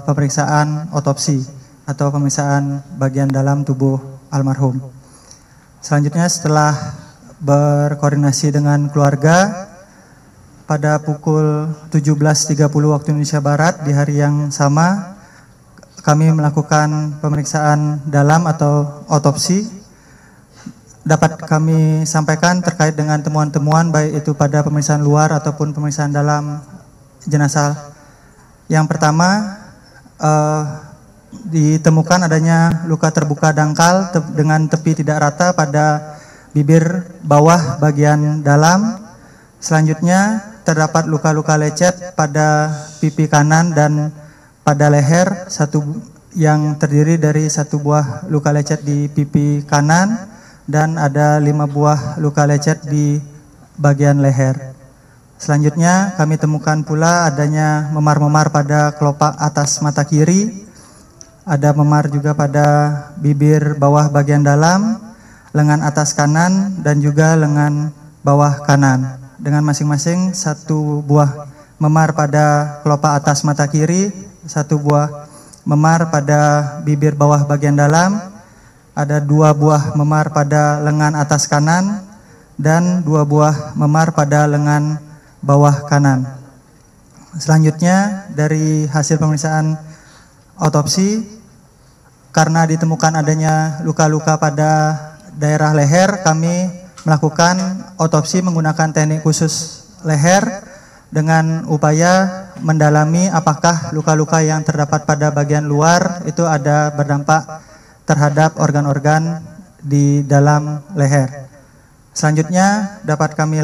pemeriksaan otopsi atau pemeriksaan bagian dalam tubuh almarhum. Selanjutnya setelah berkoordinasi dengan keluarga, pada pukul 17.30 waktu Indonesia Barat di hari yang sama kami melakukan pemeriksaan dalam atau otopsi. Dapat kami sampaikan terkait dengan temuan-temuan baik itu pada pemeriksaan luar ataupun pemeriksaan dalam jenazah. Yang pertama, ditemukan adanya luka terbuka dangkal dengan tepi tidak rata pada bibir bawah bagian dalam. Selanjutnya terdapat luka-luka lecet pada pipi kanan dan pada leher, yang terdiri dari 1 buah luka lecet di pipi kanan dan ada 5 buah luka lecet di bagian leher. Selanjutnya kami temukan pula adanya memar-memar pada kelopak atas mata kiri, ada memar juga pada bibir bawah bagian dalam, lengan atas kanan, dan juga lengan bawah kanan, dengan masing-masing 1 buah memar pada kelopak atas mata kiri, 1 buah memar pada bibir bawah bagian dalam, ada 2 buah memar pada lengan atas kanan, dan 2 buah memar pada lengan bawah kanan. Selanjutnya dari hasil pemeriksaan otopsi, karena ditemukan adanya luka-luka pada daerah leher, kami melakukan otopsi menggunakan teknik khusus leher dengan upaya mendalami apakah luka-luka yang terdapat pada bagian luar itu ada berdampak terhadap organ-organ di dalam leher. Selanjutnya dapat kami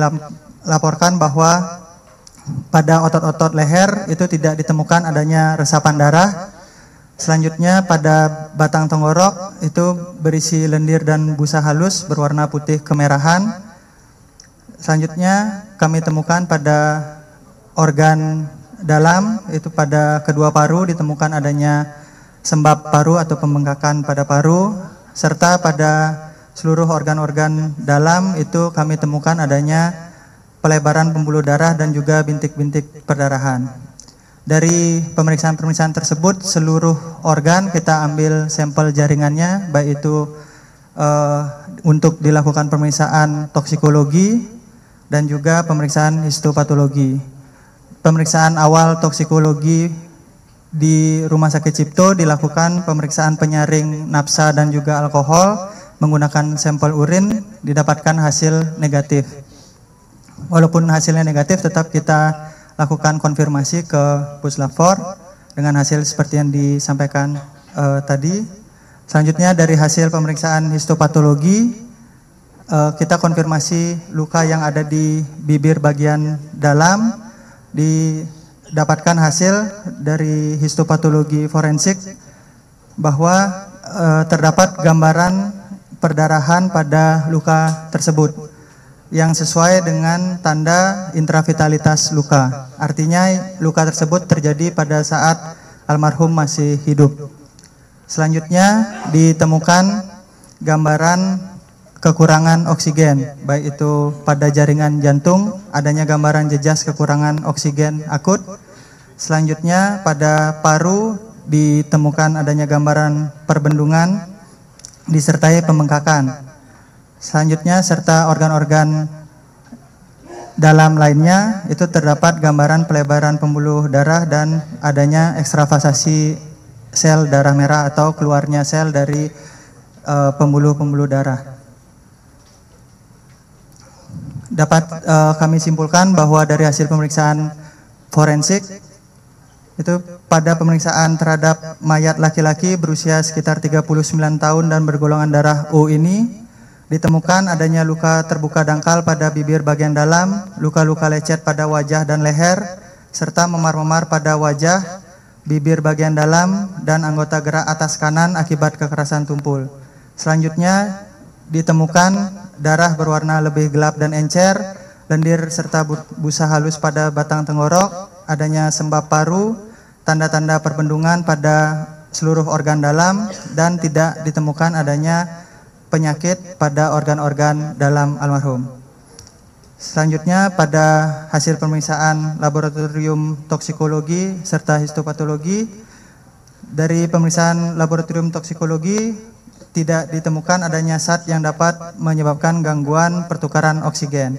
laporkan bahwa pada otot-otot leher itu tidak ditemukan adanya resapan darah. Selanjutnya pada batang tenggorok itu berisi lendir dan busa halus berwarna putih kemerahan. Selanjutnya kami temukan pada organ dalam, itu pada kedua paru ditemukan adanya sembab paru atau pembengkakan pada paru, serta pada seluruh organ-organ dalam itu kami temukan adanya pelebaran pembuluh darah dan juga bintik-bintik perdarahan. Dari pemeriksaan-pemeriksaan tersebut, seluruh organ kita ambil sampel jaringannya, baik itu untuk dilakukan pemeriksaan toksikologi dan juga pemeriksaan histopatologi. Pemeriksaan awal toksikologi di Rumah Sakit Cipto dilakukan pemeriksaan penyaring napsa dan juga alkohol menggunakan sampel urin, didapatkan hasil negatif. Walaupun hasilnya negatif, tetap kita lakukan konfirmasi ke Puslapfor dengan hasil seperti yang disampaikan tadi. Selanjutnya dari hasil pemeriksaan histopatologi, kita konfirmasi luka yang ada di bibir bagian dalam, didapatkan hasil dari histopatologi forensik bahwa terdapat gambaran perdarahan pada luka tersebut yang sesuai dengan tanda intravitalitas luka. Artinya luka tersebut terjadi pada saat almarhum masih hidup. Selanjutnya ditemukan gambaran kekurangan oksigen, baik itu pada jaringan jantung, adanya gambaran jejas kekurangan oksigen akut. Selanjutnya pada paru ditemukan adanya gambaran perbendungan disertai pembengkakan. Selanjutnya serta organ-organ dalam lainnya itu terdapat gambaran pelebaran pembuluh darah dan adanya ekstravasasi sel darah merah atau keluarnya sel dari pembuluh-pembuluh darah. Dapat kami simpulkan bahwa dari hasil pemeriksaan forensik itu pada pemeriksaan terhadap mayat laki-laki berusia sekitar 39 tahun dan bergolongan darah O ini ditemukan adanya luka terbuka dangkal pada bibir bagian dalam, luka-luka lecet pada wajah dan leher, serta memar-memar pada wajah, bibir bagian dalam, dan anggota gerak atas kanan akibat kekerasan tumpul. Selanjutnya ditemukan darah berwarna lebih gelap dan encer, lendir serta busa halus pada batang tenggorok, adanya sembab paru, tanda-tanda perbendungan pada seluruh organ dalam, dan tidak ditemukan adanya penyakit pada organ-organ dalam almarhum. Selanjutnya pada hasil pemeriksaan laboratorium toksikologi serta histopatologi, dari pemeriksaan laboratorium toksikologi tidak ditemukan adanya zat yang dapat menyebabkan gangguan pertukaran oksigen.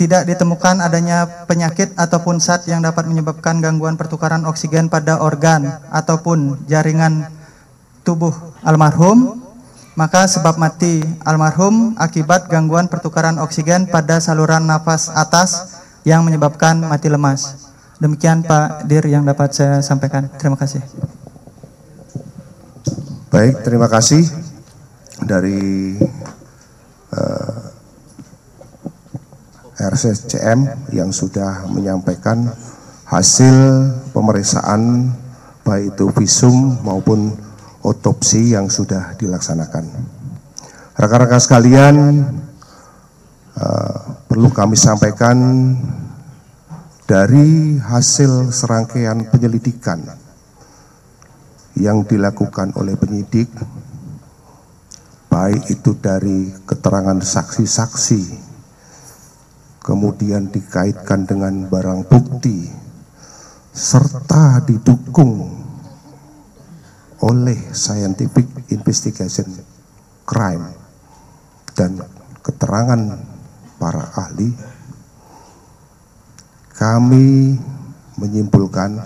Tidak ditemukan adanya penyakit ataupun zat yang dapat menyebabkan gangguan pertukaran oksigen pada organ ataupun jaringan tubuh almarhum. Maka sebab mati almarhum akibat gangguan pertukaran oksigen pada saluran nafas atas yang menyebabkan mati lemas. Demikian Pak Dir yang dapat saya sampaikan. Terima kasih. Baik, terima kasih dari RSCM yang sudah menyampaikan hasil pemeriksaan baik itu visum maupun otopsi yang sudah dilaksanakan. Rekan-rekan sekalian, perlu kami sampaikan dari hasil serangkaian penyelidikan yang dilakukan oleh penyidik, baik itu dari keterangan saksi-saksi, kemudian dikaitkan dengan barang bukti, serta didukung oleh scientific investigation crime dan keterangan para ahli, kami menyimpulkan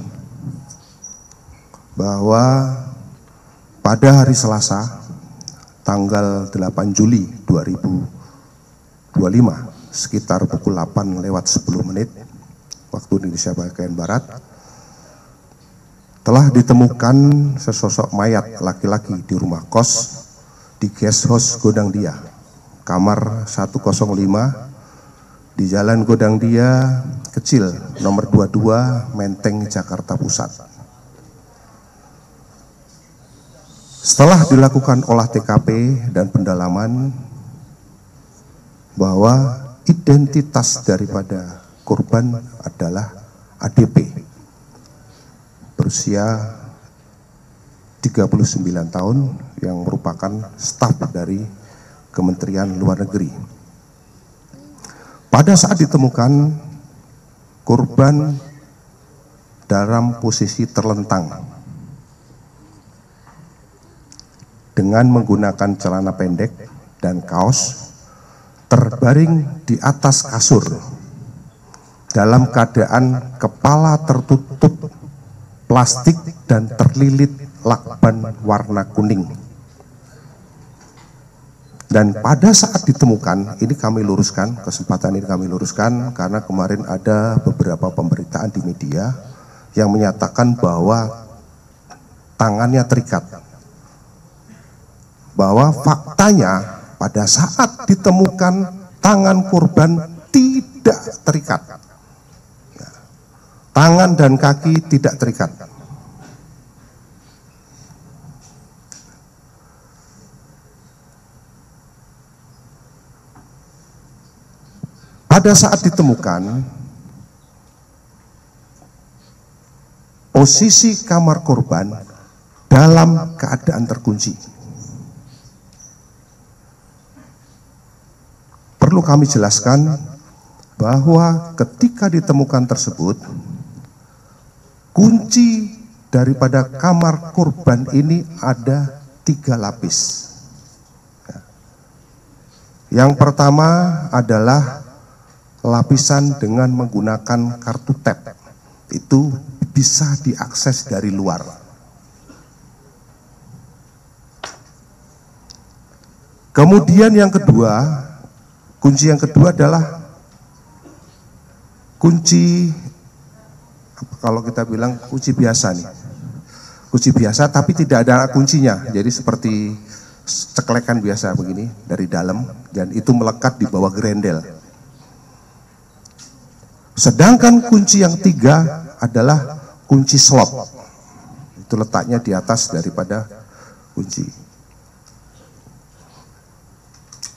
bahwa pada hari Selasa tanggal 8 Juli 2025 sekitar pukul 8:10 waktu Indonesia bagian Barat, telah ditemukan sesosok mayat laki-laki di rumah kos di guest house Godang Dia, kamar 105 di Jalan Godang Dia Kecil, nomor 22, Menteng, Jakarta Pusat. Setelah dilakukan olah TKP dan pendalaman, bahwa identitas daripada korban adalah ADP, berusia 39 tahun, yang merupakan staf dari Kementerian Luar Negeri. Pada saat ditemukan, korban dalam posisi terlentang dengan menggunakan celana pendek dan kaos, terbaring di atas kasur dalam keadaan kepala tertutup plastik dan terlilit lakban warna kuning. Dan pada saat ditemukan, ini kami luruskan, kesempatan ini kami luruskan karena kemarin ada beberapa pemberitaan di media yang menyatakan bahwa tangannya terikat. Bahwa faktanya pada saat ditemukan tangan korban tidak terikat. Tangan dan kaki tidak terikat. Pada saat ditemukan, posisi kamar korban dalam keadaan terkunci. Perlu kami jelaskan bahwa ketika ditemukan tersebut, kunci daripada kamar korban ini ada 3 lapis. Yang pertama adalah lapisan dengan menggunakan kartu tap, itu bisa diakses dari luar. Kemudian yang kedua, kunci yang kedua adalah kunci, kalau kita bilang kunci biasa nih, kunci biasa tapi tidak ada kuncinya, jadi seperti ceklekan biasa begini dari dalam, dan itu melekat di bawah grendel. Sedangkan kunci yang 3 adalah kunci slot, itu letaknya di atas daripada kunci.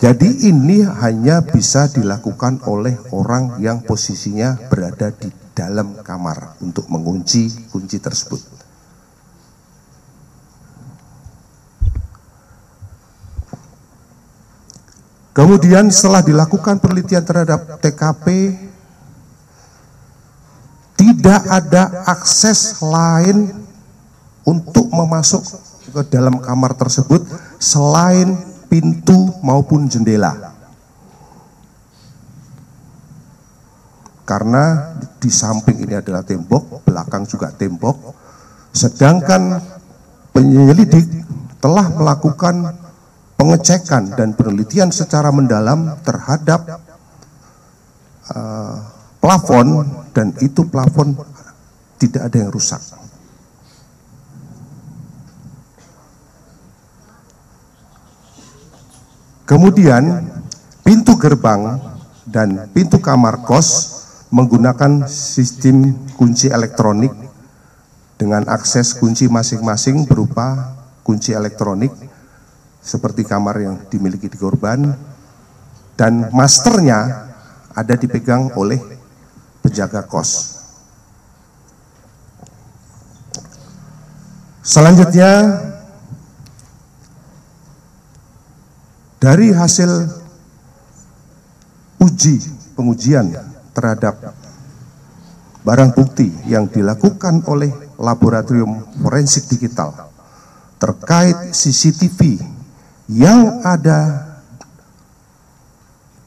Jadi ini hanya bisa dilakukan oleh orang yang posisinya berada di dalam kamar untuk mengunci kunci tersebut. Kemudian setelah dilakukan penelitian terhadap TKP, tidak ada akses lain untuk memasuk ke dalam kamar tersebut selain pintu maupun jendela. Karena di samping ini adalah tembok, belakang juga tembok, sedangkan penyelidik telah melakukan pengecekan dan penelitian secara mendalam terhadap plafon, dan itu plafon tidak ada yang rusak. Kemudian pintu gerbang dan pintu kamar kos menggunakan sistem kunci elektronik dengan akses kunci masing-masing berupa kunci elektronik seperti kamar yang dimiliki di korban, dan masternya ada dipegang oleh penjaga kos. Selanjutnya, dari hasil pengujian terhadap barang bukti yang dilakukan oleh laboratorium forensik digital terkait CCTV yang ada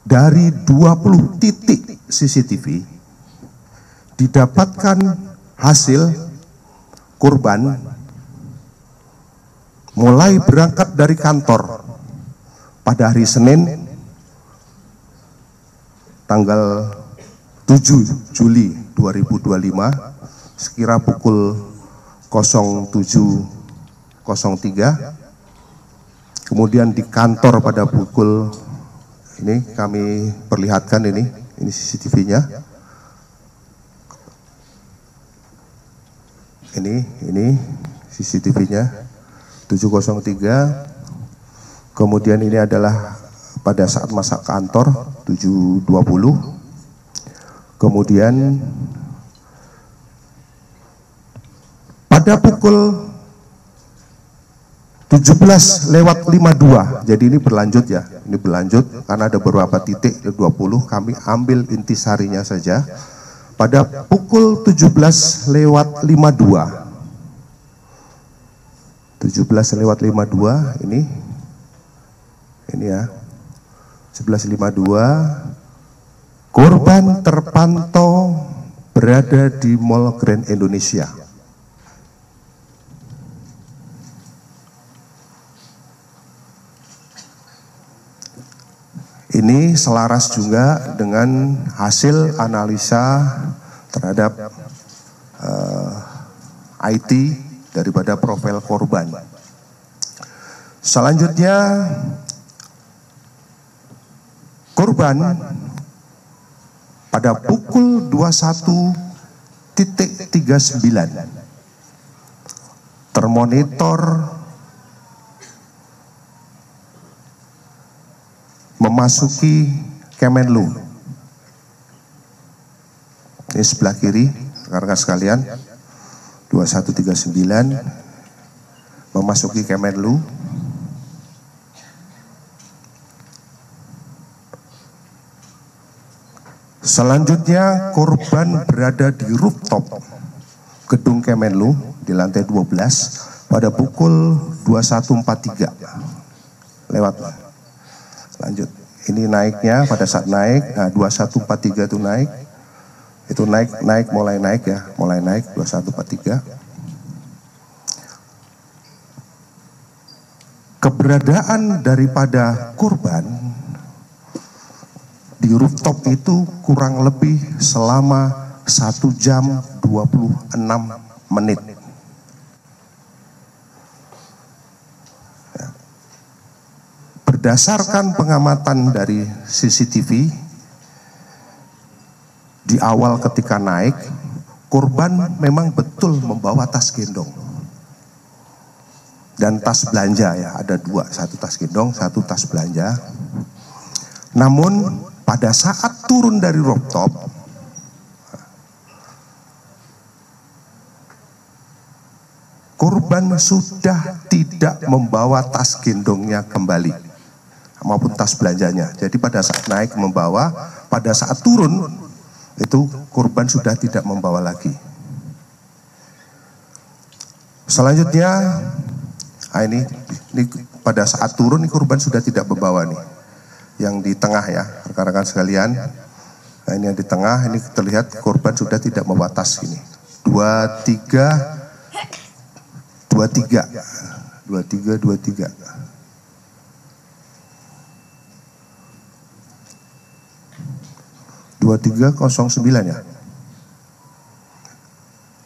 dari 20 titik CCTV, didapatkan hasil korban mulai berangkat dari kantor pada hari Senin tanggal 7 Juli 2025 sekira pukul 07.03. Kemudian di kantor pada pukul ini kami perlihatkan ini CCTV-nya. Ini CCTV-nya 7.03. Kemudian ini adalah pada saat masa kantor 7.20. Kemudian pada pukul 17:52, jadi ini berlanjut ya, ini berlanjut karena ada beberapa titik 20, kami ambil intisarinya saja. Pada pukul 17:52, 17:52 ini ya, 11:52, korban terpantau berada di Mall Grand Indonesia. Ini selaras juga dengan hasil analisa terhadap IT daripada profil korban. Selanjutnya, korban pada pukul 21.39 termonitor memasuki Kemenlu. Ini sebelah kiri, rekan-rekan sekalian, 21.39 memasuki Kemenlu. Selanjutnya korban berada di rooftop gedung Kemenlu di lantai 12 pada pukul 21.43 lewat. Lanjut, ini naiknya pada saat naik, nah 21.43 itu naik, mulai naik ya, mulai naik 21.43. Keberadaan daripada korban di rooftop itu kurang lebih selama 1 jam 26 menit. Berdasarkan pengamatan dari CCTV, di awal ketika naik, korban memang betul membawa tas gendong dan tas belanja ya, ada dua, satu tas gendong, satu tas belanja. Namun pada saat turun dari rooftop, korban sudah tidak membawa tas gendongnya kembali maupun tas belanjanya. Jadi pada saat naik membawa, pada saat turun itu korban sudah tidak membawa lagi. Selanjutnya, ini pada saat turun ini korban sudah tidak membawa nih. Yang di tengah ya, rekan-rekan sekalian. Nah, ini yang di tengah, ini terlihat korban sudah tidak membawa tas ini. 23. 2309 ya.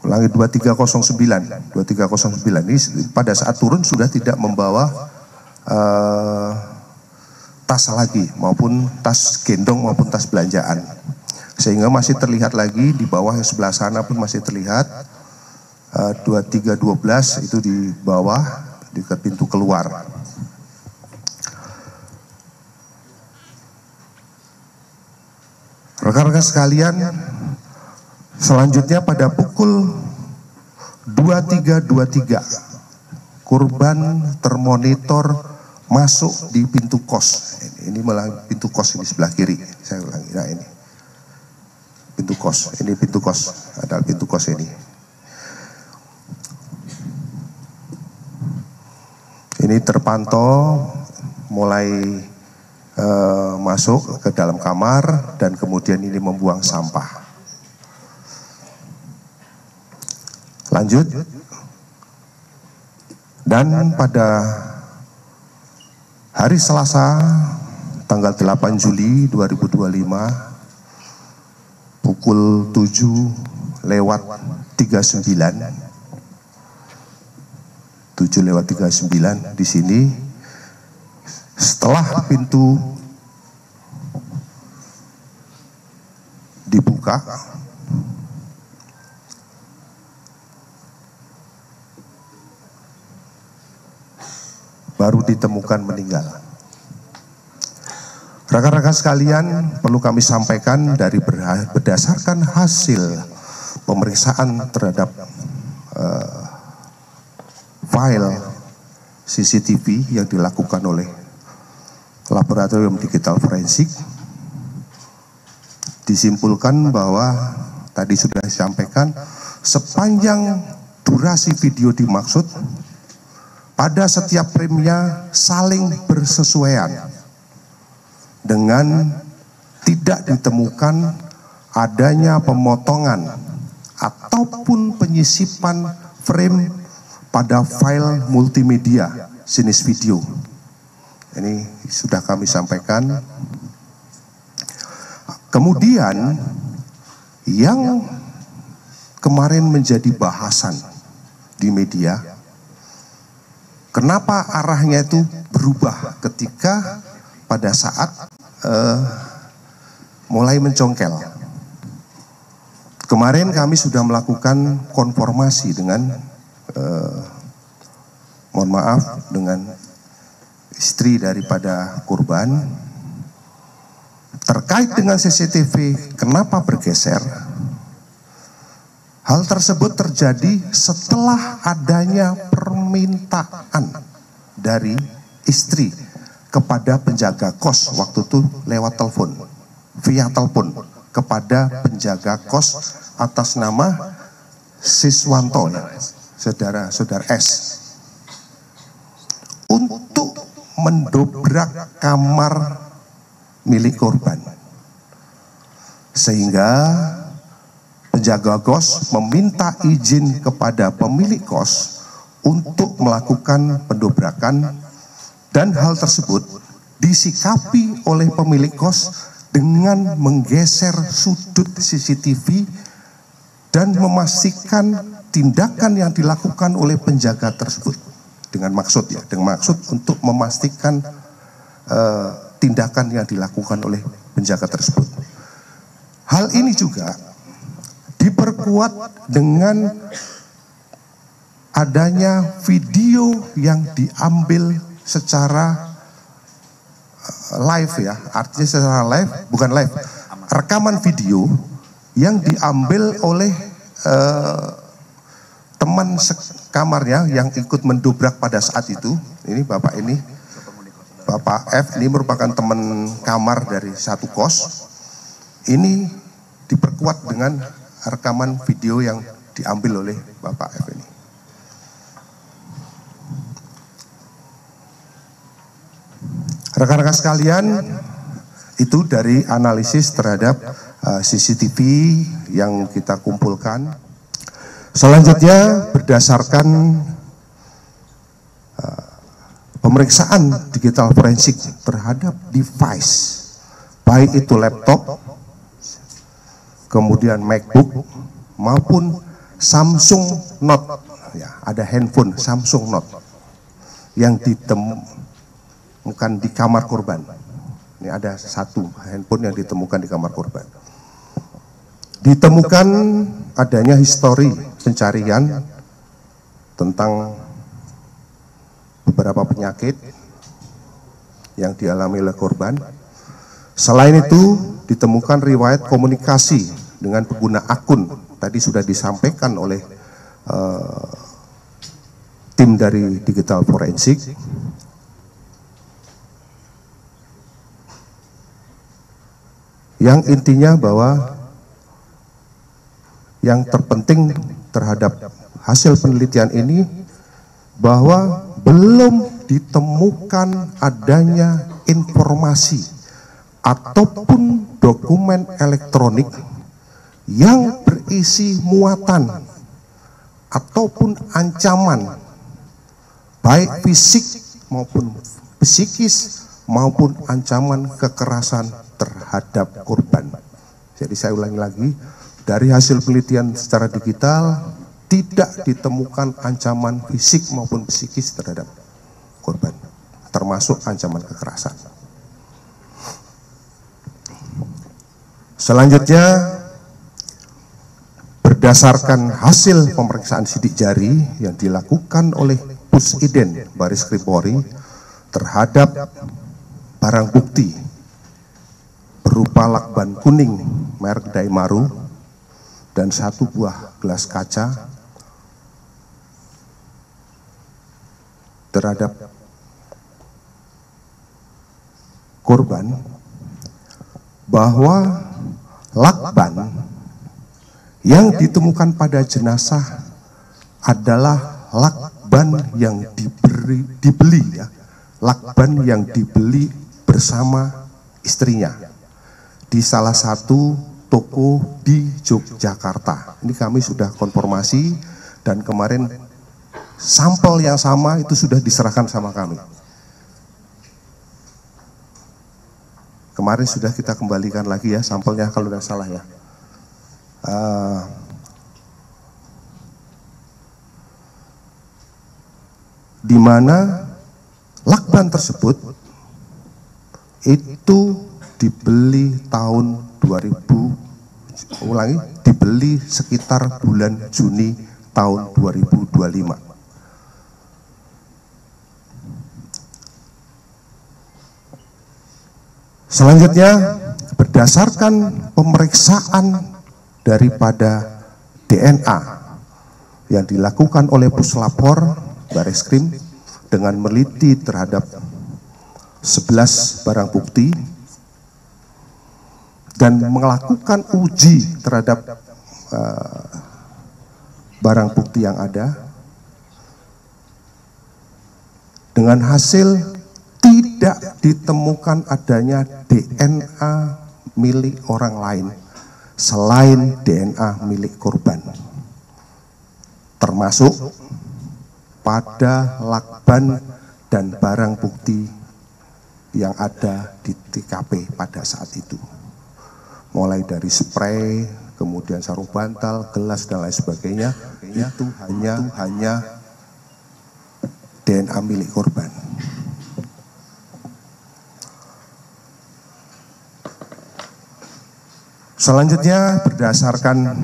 Ulangi 2309 ini pada saat turun sudah tidak membawa tas lagi, maupun tas gendong maupun tas belanjaan, sehingga masih terlihat lagi di bawah yang sebelah sana pun masih terlihat 2312 itu di bawah di pintu keluar. Rekan-rekan sekalian, selanjutnya pada pukul 23.23 korban termonitor masuk di pintu kos. Ini malah pintu kos ini sebelah kiri. Saya ulangi, nah ini pintu kos. Ini pintu kos, ada pintu kos ini. Ini terpantau mulai masuk ke dalam kamar dan kemudian ini membuang sampah. Lanjut. Dan pada hari Selasa tanggal 8 Juli 2025 pukul 7:39 di sini. Setelah pintu dibuka, baru ditemukan meninggal. Rekan-rekan sekalian, perlu kami sampaikan dari berdasarkan hasil pemeriksaan terhadap file CCTV yang dilakukan oleh Laboratorium Digital Forensik, disimpulkan bahwa tadi sudah disampaikan sepanjang durasi video dimaksud, pada setiap frame-nya saling bersesuaian dengan tidak ditemukan adanya pemotongan ataupun penyisipan frame pada file multimedia jenis video. Ini sudah kami sampaikan. Kemudian yang kemarin menjadi bahasan di media, kenapa arahnya itu berubah ketika pada saat mulai mencongkel. Kemarin kami sudah melakukan konfirmasi dengan mohon maaf, dengan istri daripada korban terkait dengan CCTV kenapa bergeser. Hal tersebut terjadi setelah adanya permintaan dari istri kepada penjaga kos waktu itu lewat telepon, via telepon kepada penjaga kos atas nama Siswanto, saudara S, untuk mendobrak kamar milik korban, sehingga penjaga kos meminta izin kepada pemilik kos untuk melakukan pendobrakan, dan hal tersebut disikapi oleh pemilik kos dengan menggeser sudut CCTV dan memastikan tindakan yang dilakukan oleh penjaga tersebut dengan maksud untuk memastikan tindakan yang dilakukan oleh penjaga tersebut. Hal ini juga diperkuat dengan adanya video yang diambil secara live, ya, artinya secara live, bukan live, rekaman video yang diambil oleh teman sekamarnya yang ikut mendobrak pada saat itu. Ini Bapak F ini merupakan teman kamar dari satu kos. Ini diperkuat dengan rekaman video yang diambil oleh Bapak F ini. Rekan-rekan sekalian, itu dari analisis terhadap CCTV yang kita kumpulkan. Selanjutnya berdasarkan pemeriksaan digital forensik terhadap device, baik itu laptop, kemudian MacBook maupun Samsung Note, ya, ada handphone Samsung Note yang ditemukan di kamar korban. Ini ada satu handphone yang ditemukan di kamar korban. Ditemukan adanya histori pencarian tentang beberapa penyakit yang dialami oleh korban. Selain itu, ditemukan riwayat komunikasi dengan pengguna akun. Tadi sudah disampaikan oleh tim dari digital forensik. Yang intinya bahwa yang terpenting terhadap hasil penelitian ini bahwa belum ditemukan adanya informasi ataupun dokumen elektronik yang berisi muatan ataupun ancaman baik fisik maupun psikis maupun ancaman kekerasan terhadap korban. Jadi saya ulangi lagi, dari hasil penelitian secara digital tidak ditemukan ancaman fisik maupun psikis terhadap korban, termasuk ancaman kekerasan. Selanjutnya, berdasarkan hasil pemeriksaan sidik jari yang dilakukan oleh Pusiden Baris Krim Polri terhadap barang bukti berupa lakban kuning merek Daimaru dan 1 buah gelas kaca terhadap korban, bahwa lakban yang ditemukan pada jenazah adalah lakban yang dibeli ya, lakban yang dibeli bersama istrinya di salah satu toko di Yogyakarta. Ini kami sudah konfirmasi dan kemarin sampel yang sama itu sudah diserahkan sama kami. Kemarin sudah kita kembalikan lagi ya sampelnya kalau tidak salah ya. Di mana lakban tersebut itu dibeli tahun 2000, dibeli sekitar bulan Juni tahun 2025. Selanjutnya, berdasarkan pemeriksaan daripada DNA yang dilakukan oleh Puslapor Bareskrim dengan meneliti terhadap 11 barang bukti dan melakukan uji terhadap barang bukti yang ada, dengan hasil tidak ditemukan adanya DNA milik orang lain selain DNA milik korban, termasuk pada lakban dan barang bukti yang ada di TKP pada saat itu, mulai dari spray, kemudian sarung bantal, gelas dan lain sebagainya, itu hanya DNA milik korban. Selanjutnya, berdasarkan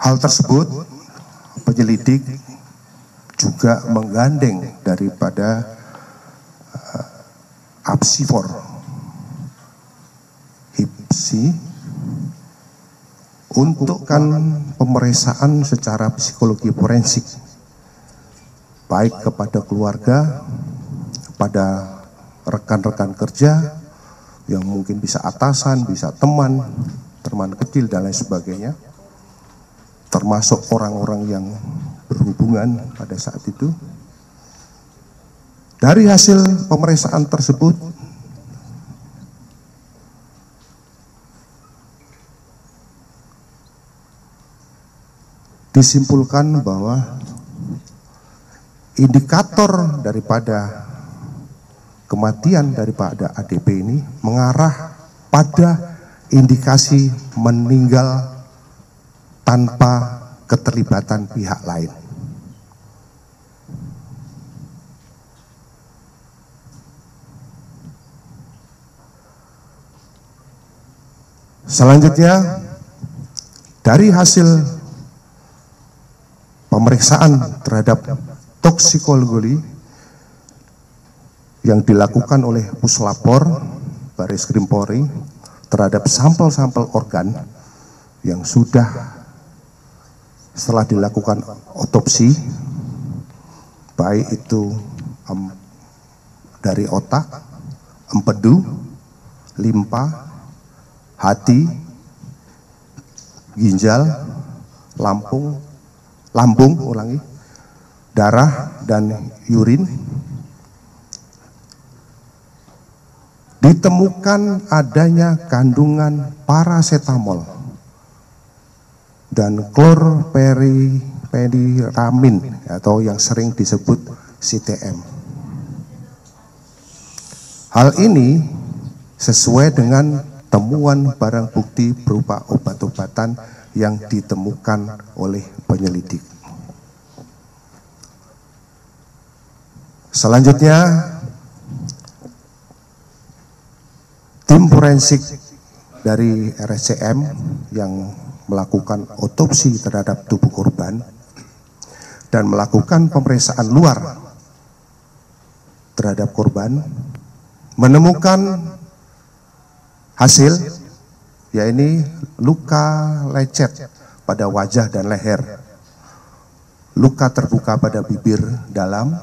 hal tersebut, penyelidik juga menggandeng daripada Apsifor HIPSI untuk pemeriksaan secara psikologi forensik, baik kepada keluarga, kepada rekan-rekan kerja, yang mungkin bisa atasan, bisa teman kecil dan lain sebagainya, termasuk orang-orang yang berhubungan pada saat itu. Dari hasil pemeriksaan tersebut, disimpulkan bahwa indikator daripada kematian daripada ADP ini mengarah pada indikasi meninggal tanpa keterlibatan pihak lain. Selanjutnya, dari hasil pemeriksaan terhadap toksikologi yang dilakukan oleh Puslapor Baris Krim Polri terhadap sampel-sampel organ yang sudah setelah dilakukan otopsi, baik itu dari otak, empedu, limpa, hati, ginjal, lambung, darah dan urin, ditemukan adanya kandungan parasetamol dan klorperipheniramin atau yang sering disebut CTM. Hal ini sesuai dengan temuan barang bukti berupa obat-obatan yang ditemukan oleh penyelidik. Selanjutnya, tim forensik dari RSCM yang melakukan otopsi terhadap tubuh korban dan melakukan pemeriksaan luar terhadap korban menemukan hasil, yaitu luka lecet pada wajah dan leher, luka terbuka pada bibir dalam,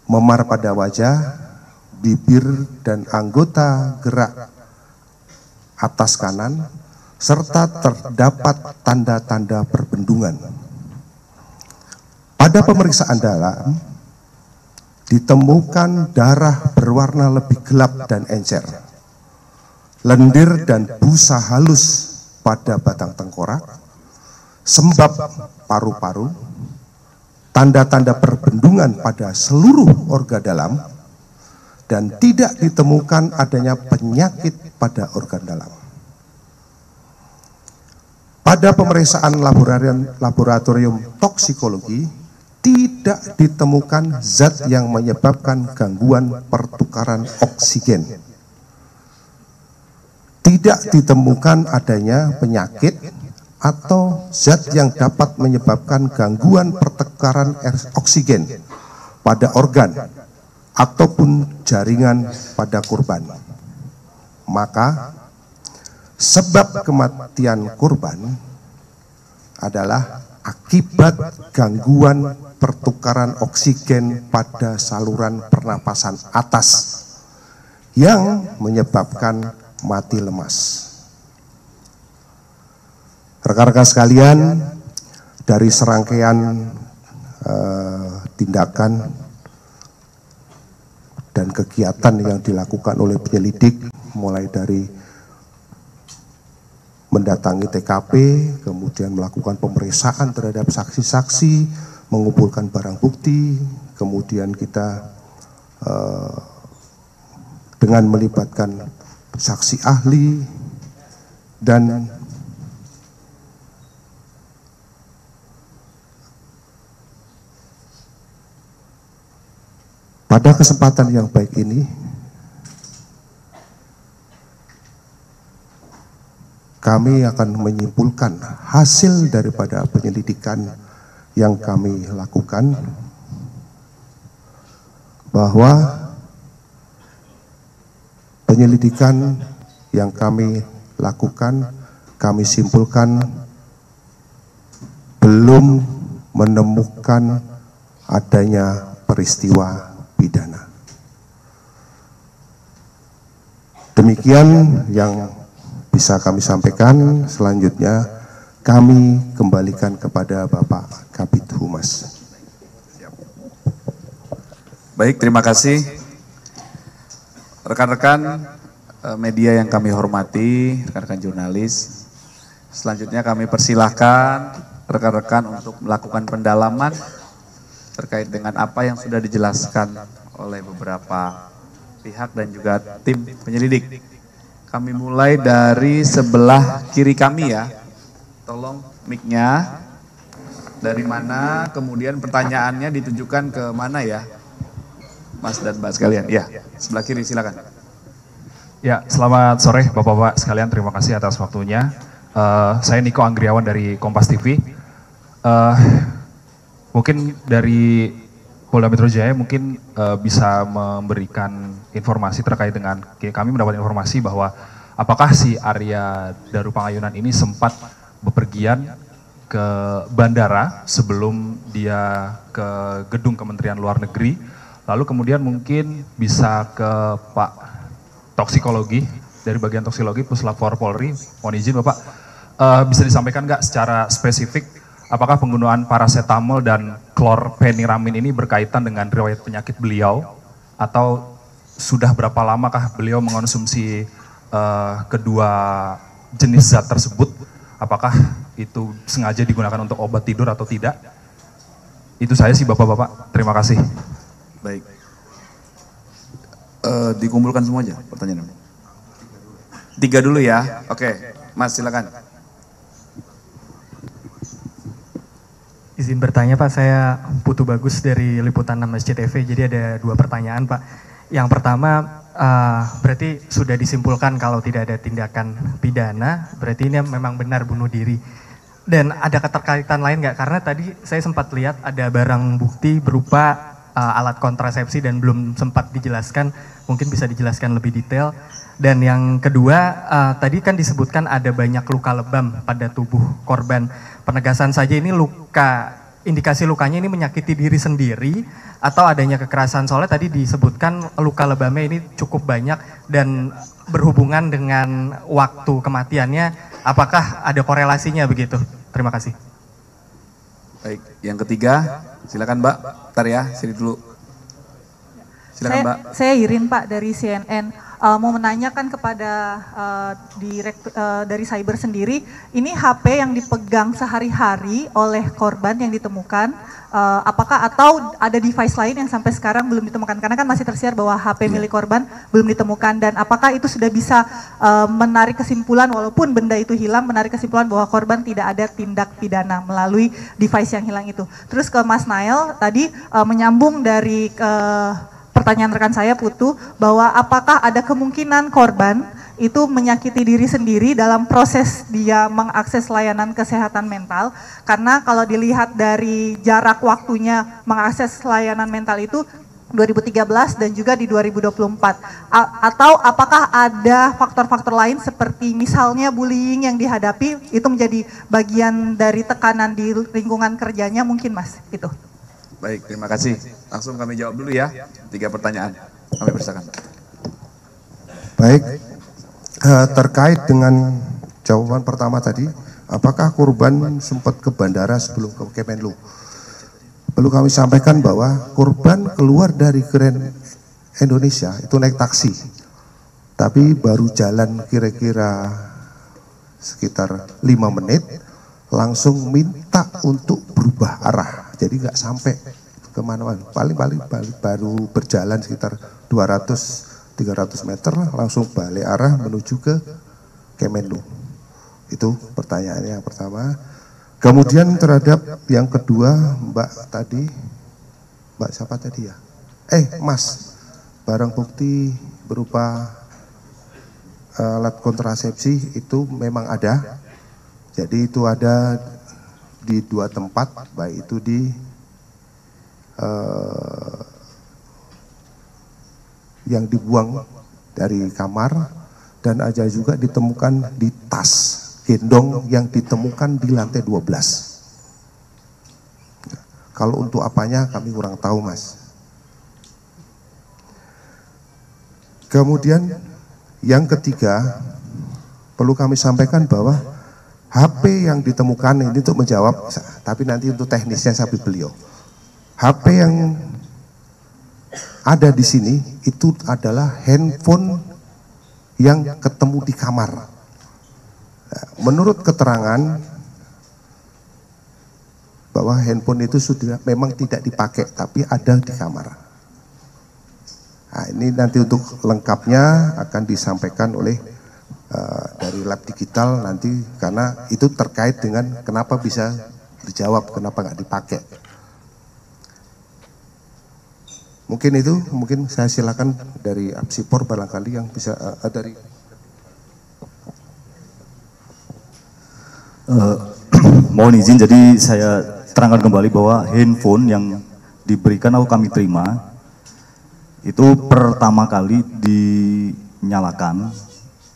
memar pada wajah, bibir dan anggota gerak atas kanan, serta terdapat tanda-tanda perbendungan. Pada pemeriksaan dalam, ditemukan darah berwarna lebih gelap dan encer, lendir dan busa halus pada batang tengkorak, sembab paru-paru, tanda-tanda perbendungan pada seluruh organ dalam, dan tidak ditemukan adanya penyakit pada organ dalam. Pada pemeriksaan laboratorium toksikologi, tidak ditemukan zat yang menyebabkan gangguan pertukaran oksigen. Tidak ditemukan adanya penyakit atau zat yang dapat menyebabkan gangguan pertukaran oksigen pada organ ataupun jaringan pada korban. Maka sebab kematian korban adalah akibat gangguan pertukaran oksigen pada saluran pernapasan atas yang menyebabkan mati lemas. Rekan-rekan sekalian, dari serangkaian tindakan dan kegiatan yang dilakukan oleh penyelidik, mulai dari mendatangi TKP, kemudian melakukan pemeriksaan terhadap saksi-saksi, mengumpulkan barang bukti, kemudian kita dengan melibatkan saksi ahli, dan pada kesempatan yang baik ini kami akan menyimpulkan hasil daripada penyelidikan yang kami lakukan, bahwa penyelidikan yang kami lakukan, kami simpulkan belum menemukan adanya peristiwa pidana. Demikian yang bisa kami sampaikan. Selanjutnya kami kembalikan kepada Bapak Kabid Humas. Baik, terima kasih. Rekan-rekan media yang kami hormati, rekan-rekan jurnalis, selanjutnya kami persilahkan rekan-rekan untuk melakukan pendalaman terkait dengan apa yang sudah dijelaskan oleh beberapa pihak dan juga tim penyelidik. Kami mulai dari sebelah kiri kami ya. Tolong mic-nya dari mana, kemudian pertanyaannya ditujukan ke mana ya, Mas dan Mbak sekalian. Ya, sebelah kiri silakan. Ya, selamat sore Bapak-Bapak sekalian, terima kasih atas waktunya. Saya Niko Anggriawan dari Kompas TV. Mungkin dari Polda Metro Jaya mungkin bisa memberikan informasi terkait dengan, kami mendapat informasi bahwa apakah si Arya Daru Pangayunan ini sempat bepergian ke bandara sebelum dia ke gedung Kementerian Luar Negeri, lalu kemudian mungkin bisa ke Pak Toksikologi, dari bagian toksikologi Puslapor Polri, mohon izin Bapak, bisa disampaikan nggak secara spesifik apakah penggunaan paracetamol dan klorpeniramin ini berkaitan dengan riwayat penyakit beliau, atau sudah berapa lamakah beliau mengonsumsi kedua jenis zat tersebut, apakah itu sengaja digunakan untuk obat tidur atau tidak? Itu saya sih Bapak-Bapak, terima kasih. Baik. Dikumpulkan semua aja pertanyaan. 3 dulu ya. Oke, Mas silakan. Izin bertanya Pak, saya Putu Bagus dari Liputan 6 SCTV. Jadi ada 2 pertanyaan Pak. Yang pertama, berarti sudah disimpulkan kalau tidak ada tindakan pidana, berarti ini memang benar bunuh diri. Dan ada keterkaitan lain nggak? Karena tadi saya sempat lihat ada barang bukti berupa alat kontrasepsi dan belum sempat dijelaskan, mungkin bisa dijelaskan lebih detail. Dan yang kedua, tadi kan disebutkan ada banyak luka lebam pada tubuh korban. Penegasan saja ini indikasi lukanya ini menyakiti diri sendiri atau adanya kekerasan, soalnya tadi disebutkan luka lebamnya ini cukup banyak dan berhubungan dengan waktu kematiannya, apakah ada korelasinya begitu? Terima kasih. Baik, yang ketiga silakan Mbak. Bentar ya, sini dulu. Silakan Mbak. Saya Irin Pak dari CNN. Mau menanyakan kepada dari cyber sendiri, ini HP yang dipegang sehari-hari oleh korban yang ditemukan, apakah atau ada device lain yang sampai sekarang belum ditemukan? Karena kan masih tersiar bahwa HP milik korban belum ditemukan, dan apakah itu sudah bisa menarik kesimpulan walaupun benda itu hilang, menarik kesimpulan bahwa korban tidak ada tindak pidana melalui device yang hilang itu. Terus ke Mas Nael tadi menyambung dari pertanyaan rekan saya Putu, bahwa apakah ada kemungkinan korban itu menyakiti diri sendiri dalam proses dia mengakses layanan kesehatan mental, karena kalau dilihat dari jarak waktunya mengakses layanan mental itu 2013 dan juga di 2024. Atau apakah ada faktor-faktor lain seperti misalnya bullying yang dihadapi itu menjadi bagian dari tekanan di lingkungan kerjanya mungkin Mas, itu. Baik, terima kasih. Langsung kami jawab dulu ya, 3 pertanyaan. Kami persilakan. Baik, terkait dengan jawaban pertama tadi, apakah korban sempat ke bandara sebelum ke Kemenlu? Perlu kami sampaikan bahwa korban keluar dari Grand Indonesia itu naik taksi, tapi baru jalan kira-kira sekitar 5 menit, langsung minta untuk berubah arah. Jadi nggak sampai kemana-mana, paling baru berjalan sekitar 200-300 meter, langsung balik arah menuju ke Kemenlu. Itu pertanyaannya yang pertama. Kemudian terhadap yang kedua, Mbak siapa tadi ya? Mas, barang bukti berupa alat kontrasepsi itu memang ada. Jadi itu ada di 2 tempat, baik itu di yang dibuang dari kamar, dan ada juga ditemukan di tas gendong yang ditemukan di lantai 12. Kalau untuk apanya kami kurang tahu Mas. Kemudian yang ketiga, perlu kami sampaikan bahwa HP yang ditemukan ini untuk menjawab, tapi nanti untuk teknisnya sampai beliau. HP yang ada di sini itu adalah handphone yang ketemu di kamar. Menurut keterangan bahwa handphone itu sudah memang tidak dipakai, tapi ada di kamar. Nah, ini nanti untuk lengkapnya akan disampaikan oleh dari lab digital nanti, karena itu terkait dengan kenapa bisa dijawab kenapa nggak dipakai. Mungkin itu, mungkin saya silakan dari Apsipor barangkali yang bisa dari mohon izin, jadi saya terangkan kembali bahwa handphone yang diberikan atau kami terima itu pertama kali dinyalakan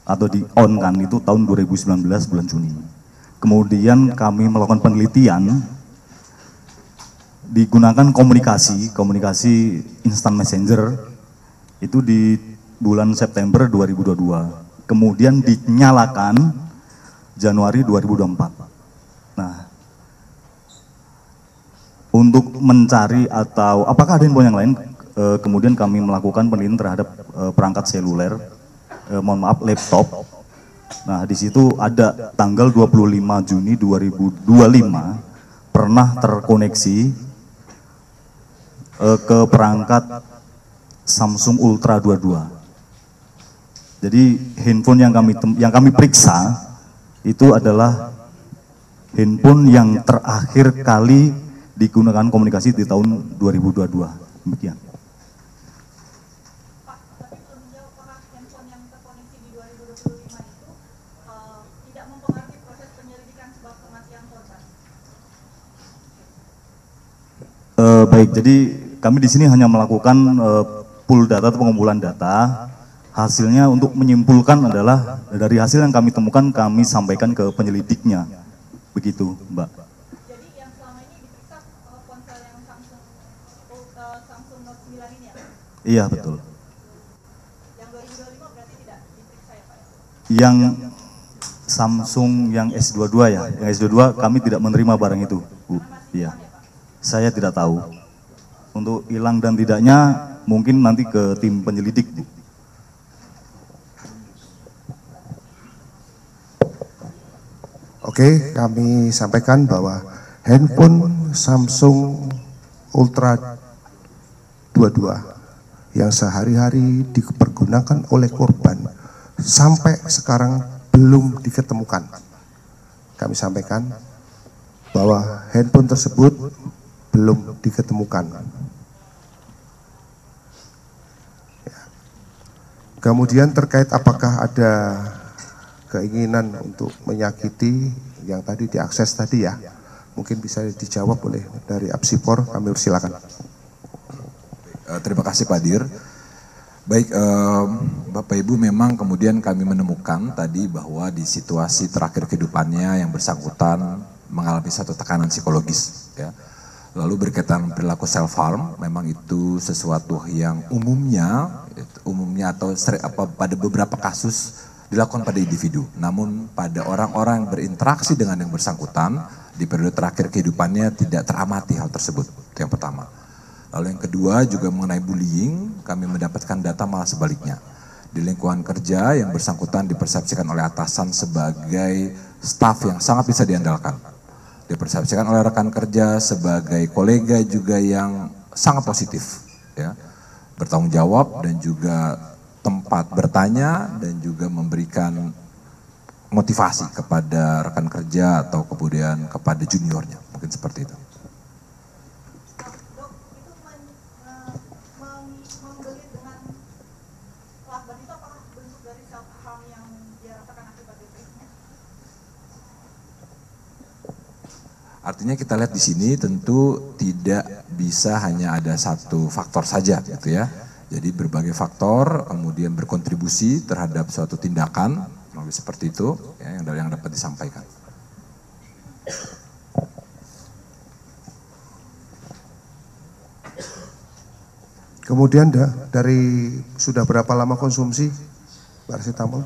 atau di-on-kan itu tahun 2019 bulan Juni. Kemudian kami melakukan penelitian, digunakan komunikasi instant messenger itu di bulan September 2022. Kemudian dinyalakan Januari 2024. Nah, untuk mencari atau apakah ada handphone yang lain, kemudian kami melakukan penelitian terhadap perangkat seluler, mohon maaf laptop. Nah, di situ ada tanggal 25 Juni 2025 pernah terkoneksi ke perangkat Samsung Ultra 22. Jadi handphone yang kami periksa itu adalah handphone yang terakhir kali digunakan komunikasi di tahun 2022. Demikian. Baik, jadi kami di sini hanya melakukan pool data atau pengumpulan data. Hasilnya untuk menyimpulkan adalah dari hasil yang kami temukan kami sampaikan ke penyelidiknya. Begitu, Mbak. Jadi yang selama ini diperiksa ponsel yang Samsung Note 9 ini ya? Iya, betul. Yang 2025 berarti tidak diperiksa ya, Pak? Yang Samsung yang S22 ya, yang S22 kami tidak menerima barang itu, Bu. Iya. Saya tidak tahu. Untuk hilang dan tidaknya mungkin nanti ke tim penyelidik, Bu. Oke, kami sampaikan bahwa handphone Samsung Ultra 22 yang sehari-hari dipergunakan oleh korban sampai sekarang belum diketemukan. Kami sampaikan bahwa handphone tersebut belum diketemukan. Kemudian terkait apakah ada keinginan untuk menyakiti yang tadi diakses tadi ya, mungkin bisa dijawab oleh dari Apsipor, kami persilakan. Terima kasih Pak Dir. Baik, Bapak Ibu, memang kemudian kami menemukan tadi bahwa di situasi terakhir kehidupannya yang bersangkutan mengalami satu tekanan psikologis, ya. Lalu berkaitan perilaku self harm, memang itu sesuatu yang umumnya atau pada beberapa kasus dilakukan pada individu. Namun pada orang-orang yang berinteraksi dengan yang bersangkutan di periode terakhir kehidupannya tidak teramati hal tersebut. Itu yang pertama. Lalu yang kedua juga mengenai bullying, kami mendapatkan data malah sebaliknya. Di lingkungan kerja yang bersangkutan dipersepsikan oleh atasan sebagai staf yang sangat bisa diandalkan. Dipersepsikan oleh rekan kerja sebagai kolega juga yang sangat positif, ya, bertanggung jawab dan juga tempat bertanya dan juga memberikan motivasi kepada rekan kerja atau kemudian kepada juniornya, mungkin seperti itu. Dok, itu membeli dengan lakban itu apakah bentuk dari self harm yang dia rasakan akibat depresinya? Artinya kita lihat di sini tentu tidak bisa hanya ada satu faktor saja, gitu ya. Jadi berbagai faktor kemudian berkontribusi terhadap suatu tindakan, seperti itu ya, yang dapat disampaikan. Kemudian dari sudah berapa lama konsumsi paracetamol?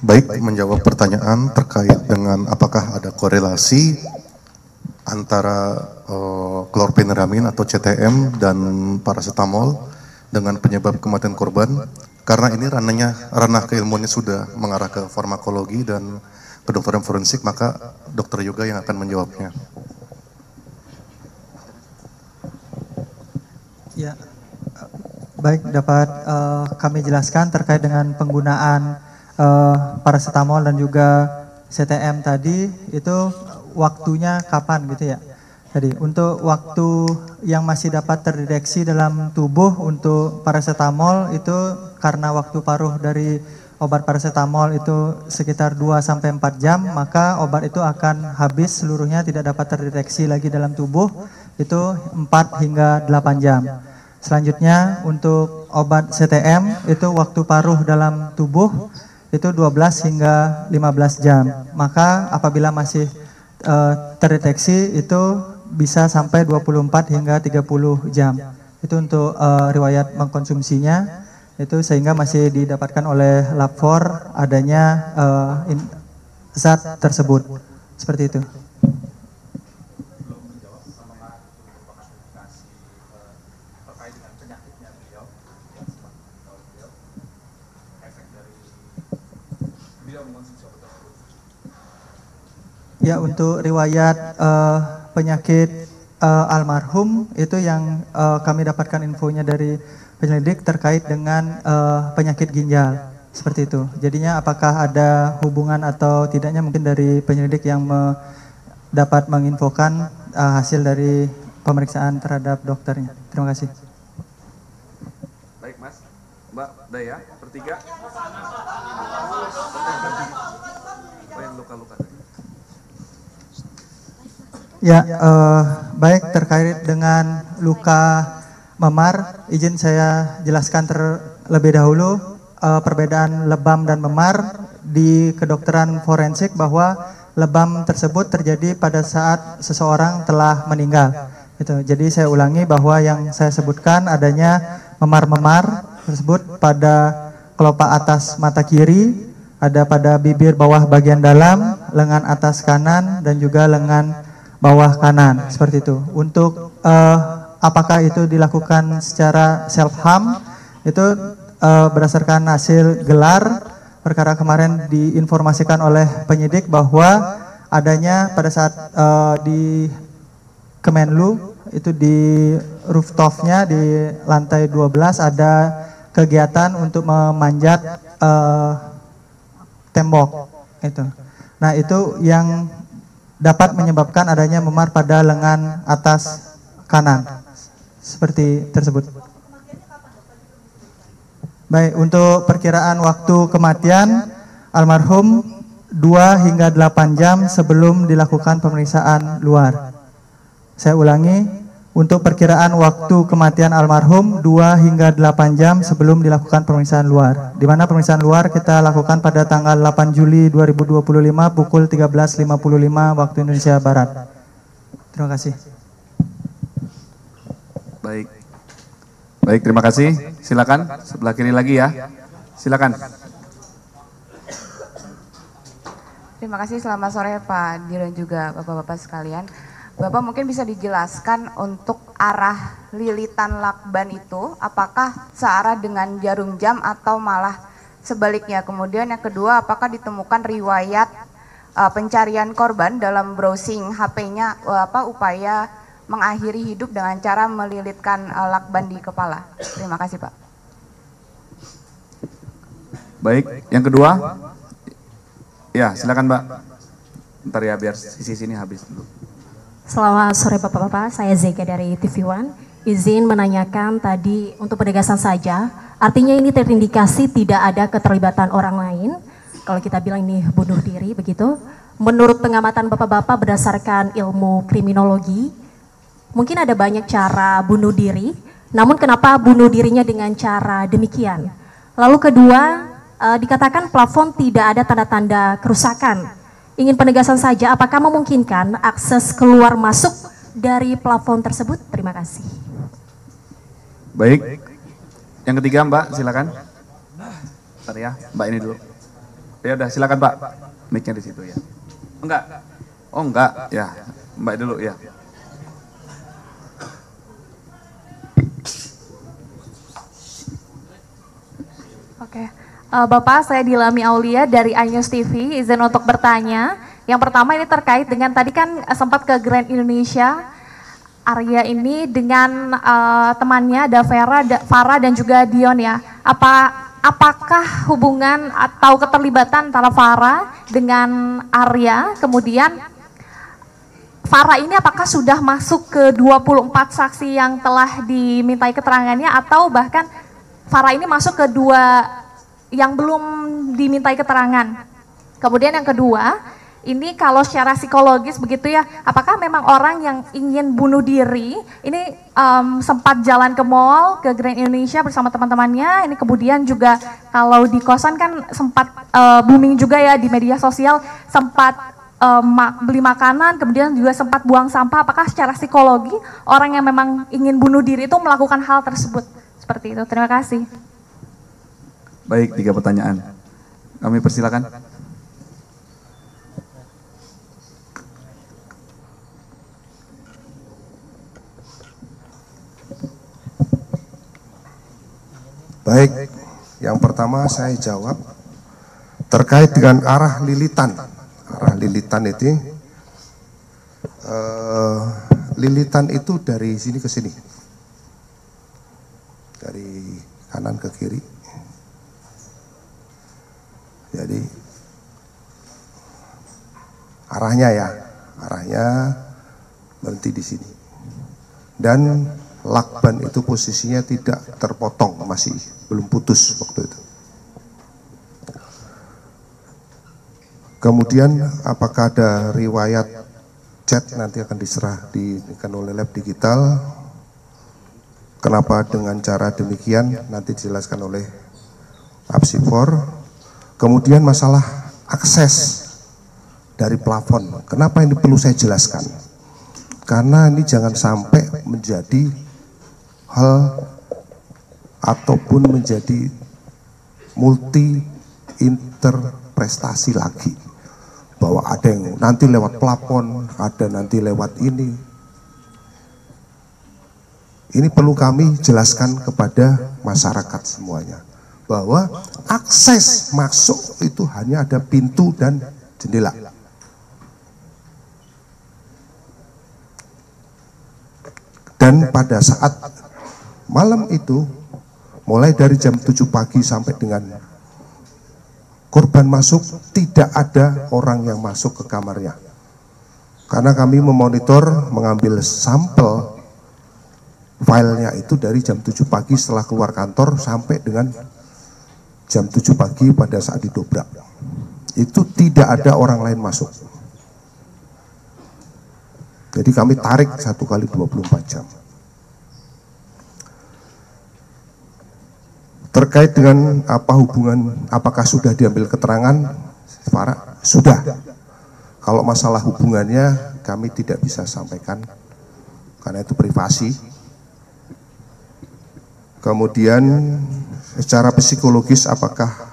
Baik, menjawab pertanyaan terkait dengan apakah ada korelasi antara klorpeniramin atau CTM dan paracetamol dengan penyebab kematian korban. Karena ini ranah keilmuannya sudah mengarah ke farmakologi dan kedokteran forensik, maka Dokter Yoga yang akan menjawabnya. Ya, baik, dapat kami jelaskan terkait dengan penggunaan paracetamol dan juga CTM tadi, itu waktunya kapan gitu ya. Jadi untuk waktu yang masih dapat terdeteksi dalam tubuh untuk paracetamol itu karena waktu paruh dari obat paracetamol itu sekitar 2-4 jam, maka obat itu akan habis seluruhnya, tidak dapat terdeteksi lagi dalam tubuh, itu 4 hingga 8 jam. Selanjutnya untuk obat CTM itu waktu paruh dalam tubuh itu 12 hingga 15 jam. Maka apabila masih terdeteksi itu bisa sampai 24 hingga 30 jam. Itu untuk riwayat mengkonsumsinya, itu sehingga masih didapatkan oleh lab 4 adanya zat tersebut. Seperti itu. Ya, untuk riwayat penyakit almarhum itu yang kami dapatkan infonya dari penyelidik terkait dengan penyakit ginjal. Seperti itu. Jadinya apakah ada hubungan atau tidaknya mungkin dari penyelidik yang dapat menginfokan hasil dari pemeriksaan terhadap dokternya. Terima kasih. Baik Mas, Mbak Daya, bertiga. Oh yang luka-luka tadi. Ya, baik terkait dengan luka memar, izin saya jelaskan terlebih dahulu perbedaan lebam dan memar di kedokteran forensik bahwa lebam tersebut terjadi pada saat seseorang telah meninggal. Itu. Jadi saya ulangi bahwa yang saya sebutkan adanya memar-memar tersebut pada kelopak atas mata kiri, ada pada bibir bawah bagian dalam, lengan atas kanan dan juga lengan bawah kanan seperti itu. Untuk apakah itu dilakukan secara self harm itu berdasarkan hasil gelar perkara kemarin diinformasikan oleh penyidik bahwa adanya pada saat di Kemenlu itu di rooftopnya di lantai 12 ada kegiatan untuk memanjat tembok itu. Nah itu yang dapat menyebabkan adanya memar pada lengan atas kanan seperti tersebut. Baik, untuk perkiraan waktu kematian almarhum 2 hingga 8 jam sebelum dilakukan pemeriksaan luar. Saya ulangi, untuk perkiraan waktu kematian almarhum 2 hingga 8 jam sebelum dilakukan pemeriksaan luar. Di mana pemeriksaan luar kita lakukan pada tanggal 8 Juli 2025 pukul 13.55 waktu Indonesia Barat. Terima kasih. Baik. Baik, terima kasih. Silakan sebelah kiri lagi ya. Silakan. Terima kasih, selamat sore Pak Dir dan juga Bapak-bapak sekalian. Bapak mungkin bisa dijelaskan untuk arah lilitan lakban itu apakah searah dengan jarum jam atau malah sebaliknya. Kemudian yang kedua, apakah ditemukan riwayat pencarian korban dalam browsing HP-nya upaya mengakhiri hidup dengan cara melilitkan lakban di kepala. Terima kasih Pak. Baik, yang kedua. Ya, silakan Mbak. Bentar ya biar sisi sini habis dulu. Selamat sore Bapak-bapak, saya Zeka dari TV One. Izin menanyakan tadi untuk penegasan saja, artinya ini terindikasi tidak ada keterlibatan orang lain. Kalau kita bilang ini bunuh diri begitu. Menurut pengamatan Bapak-bapak berdasarkan ilmu kriminologi, mungkin ada banyak cara bunuh diri, namun kenapa bunuh dirinya dengan cara demikian? Lalu kedua, dikatakan plafon tidak ada tanda-tanda kerusakan. Ingin penegasan saja, apakah memungkinkan akses keluar masuk dari plafon tersebut? Terima kasih. Baik, yang ketiga Mbak, silakan. Bentar ya, Mbak ini dulu. Ya udah, silakan Pak. Mic-nya di situ ya. Enggak. Oh enggak, ya. Mbak dulu ya. Oke, Bapak, saya Dilami Aulia dari iNews TV, izin untuk bertanya. Yang pertama ini terkait dengan tadi kan sempat ke Grand Indonesia, Arya ini dengan temannya ada Farah dan juga Dion ya. Apakah hubungan atau keterlibatan antara Farah dengan Arya, kemudian Farah ini apakah sudah masuk ke 24 saksi yang telah dimintai keterangannya atau bahkan Farah ini masuk ke 2 yang belum dimintai keterangan. Kemudian yang kedua, ini kalau secara psikologis begitu ya, apakah memang orang yang ingin bunuh diri, ini sempat jalan ke mall, ke Grand Indonesia bersama teman-temannya, ini kemudian juga kalau di kosan kan sempat booming juga ya di media sosial, sempat beli makanan, kemudian juga sempat buang sampah, apakah secara psikologi orang yang memang ingin bunuh diri itu melakukan hal tersebut? Seperti itu, terima kasih. Baik, 3 pertanyaan. Kami persilakan. Baik, yang pertama saya jawab terkait dengan arah lilitan. Arah lilitan itu lilitan itu dari sini ke sini, dari kanan ke kiri. Jadi arahnya berhenti di sini. Dan lakban itu posisinya tidak terpotong, masih belum putus waktu itu. Kemudian apakah ada riwayat chat, nanti akan diberikan oleh lab digital. Kenapa dengan cara demikian nanti dijelaskan oleh Apsifor. Kemudian masalah akses dari plafon, kenapa ini perlu saya jelaskan? Karena ini jangan sampai menjadi hal ataupun menjadi multi interpretasi lagi, bahwa ada yang nanti lewat plafon, ada nanti lewat ini. Ini perlu kami jelaskan kepada masyarakat semuanya, bahwa akses masuk itu hanya ada pintu dan jendela. Dan pada saat malam itu, mulai dari jam 7 pagi sampai dengan korban masuk, tidak ada orang yang masuk ke kamarnya. Karena kami memonitor, mengambil sampel filenya itu dari jam 7 pagi setelah keluar kantor sampai dengan jam 7 pagi pada saat didobrak. Itu tidak ada orang lain masuk. Jadi kami tarik 1 kali 24 jam. Terkait dengan apa hubungan, apakah sudah diambil keterangan, Farah? Sudah. Kalau masalah hubungannya kami tidak bisa sampaikan, karena itu privasi. Kemudian secara psikologis apakah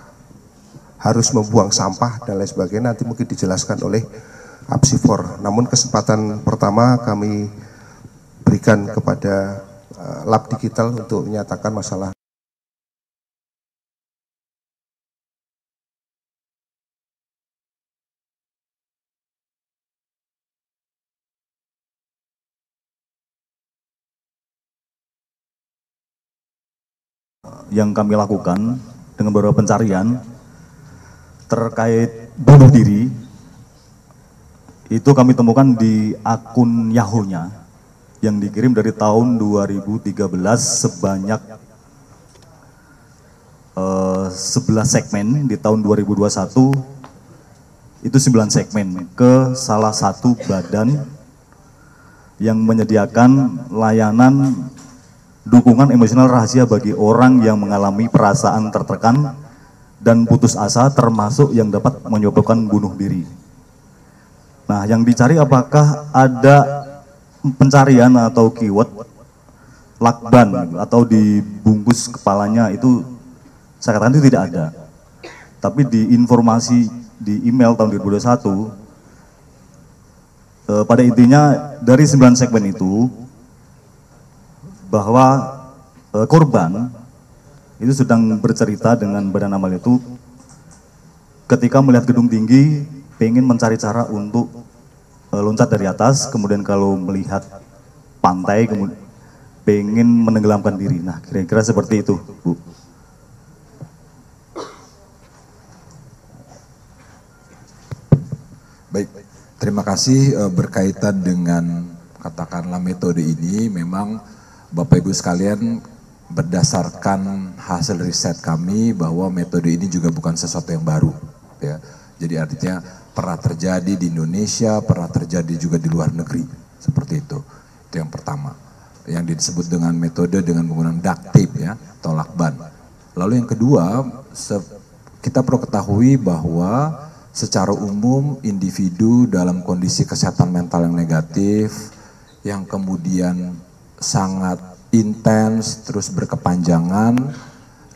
harus membuang sampah dan lain sebagainya, nanti mungkin dijelaskan oleh Apsifor. Namun kesempatan pertama kami berikan kepada lab digital untuk menyatakan masalah. Yang kami lakukan dengan beberapa pencarian terkait bunuh diri itu kami temukan di akun Yahoo-nya yang dikirim dari tahun 2013 sebanyak 11 segmen, di tahun 2021 itu 9 segmen ke salah satu badan yang menyediakan layanan dukungan emosional rahasia bagi orang yang mengalami perasaan tertekan dan putus asa, termasuk yang dapat menyebabkan bunuh diri. Nah, yang dicari apakah ada pencarian atau keyword lakban atau dibungkus kepalanya, itu saya katakan itu tidak ada. Tapi di informasi di email tahun 2021 pada intinya dari 9 segmen itu bahwa korban itu sedang bercerita dengan badan amal itu ketika melihat gedung tinggi pengen mencari cara untuk loncat dari atas, kemudian kalau melihat pantai kemudian pengen menenggelamkan diri. Nah, kira-kira seperti itu, Bu. Baik, terima kasih. Berkaitan dengan katakanlah metode ini, memang Bapak Ibu sekalian, berdasarkan hasil riset kami bahwa metode ini juga bukan sesuatu yang baru, ya. Jadi artinya pernah terjadi di Indonesia, pernah terjadi juga di luar negeri, seperti itu. Itu yang pertama, yang disebut dengan metode dengan menggunakan duct tape, ya, atau lakban. Lalu yang kedua, kita perlu ketahui bahwa secara umum individu dalam kondisi kesehatan mental yang negatif, yang kemudian sangat intens terus berkepanjangan,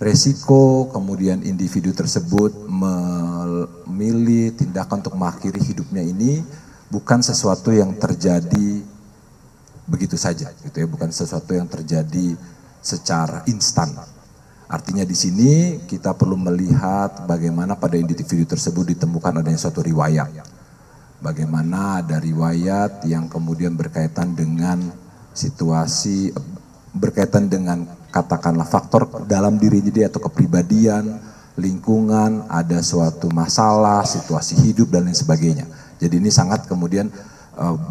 resiko kemudian individu tersebut memilih tindakan untuk mengakhiri hidupnya ini bukan sesuatu yang terjadi begitu saja, gitu ya, bukan sesuatu yang terjadi secara instan. Artinya di sini kita perlu melihat bagaimana pada individu tersebut ditemukan adanya suatu riwayat. bagaimana ada riwayat yang kemudian berkaitan dengan situasi, berkaitan dengan katakanlah faktor dalam diri dia atau kepribadian, lingkungan, ada suatu masalah, situasi hidup dan lain sebagainya. Jadi ini sangat kemudian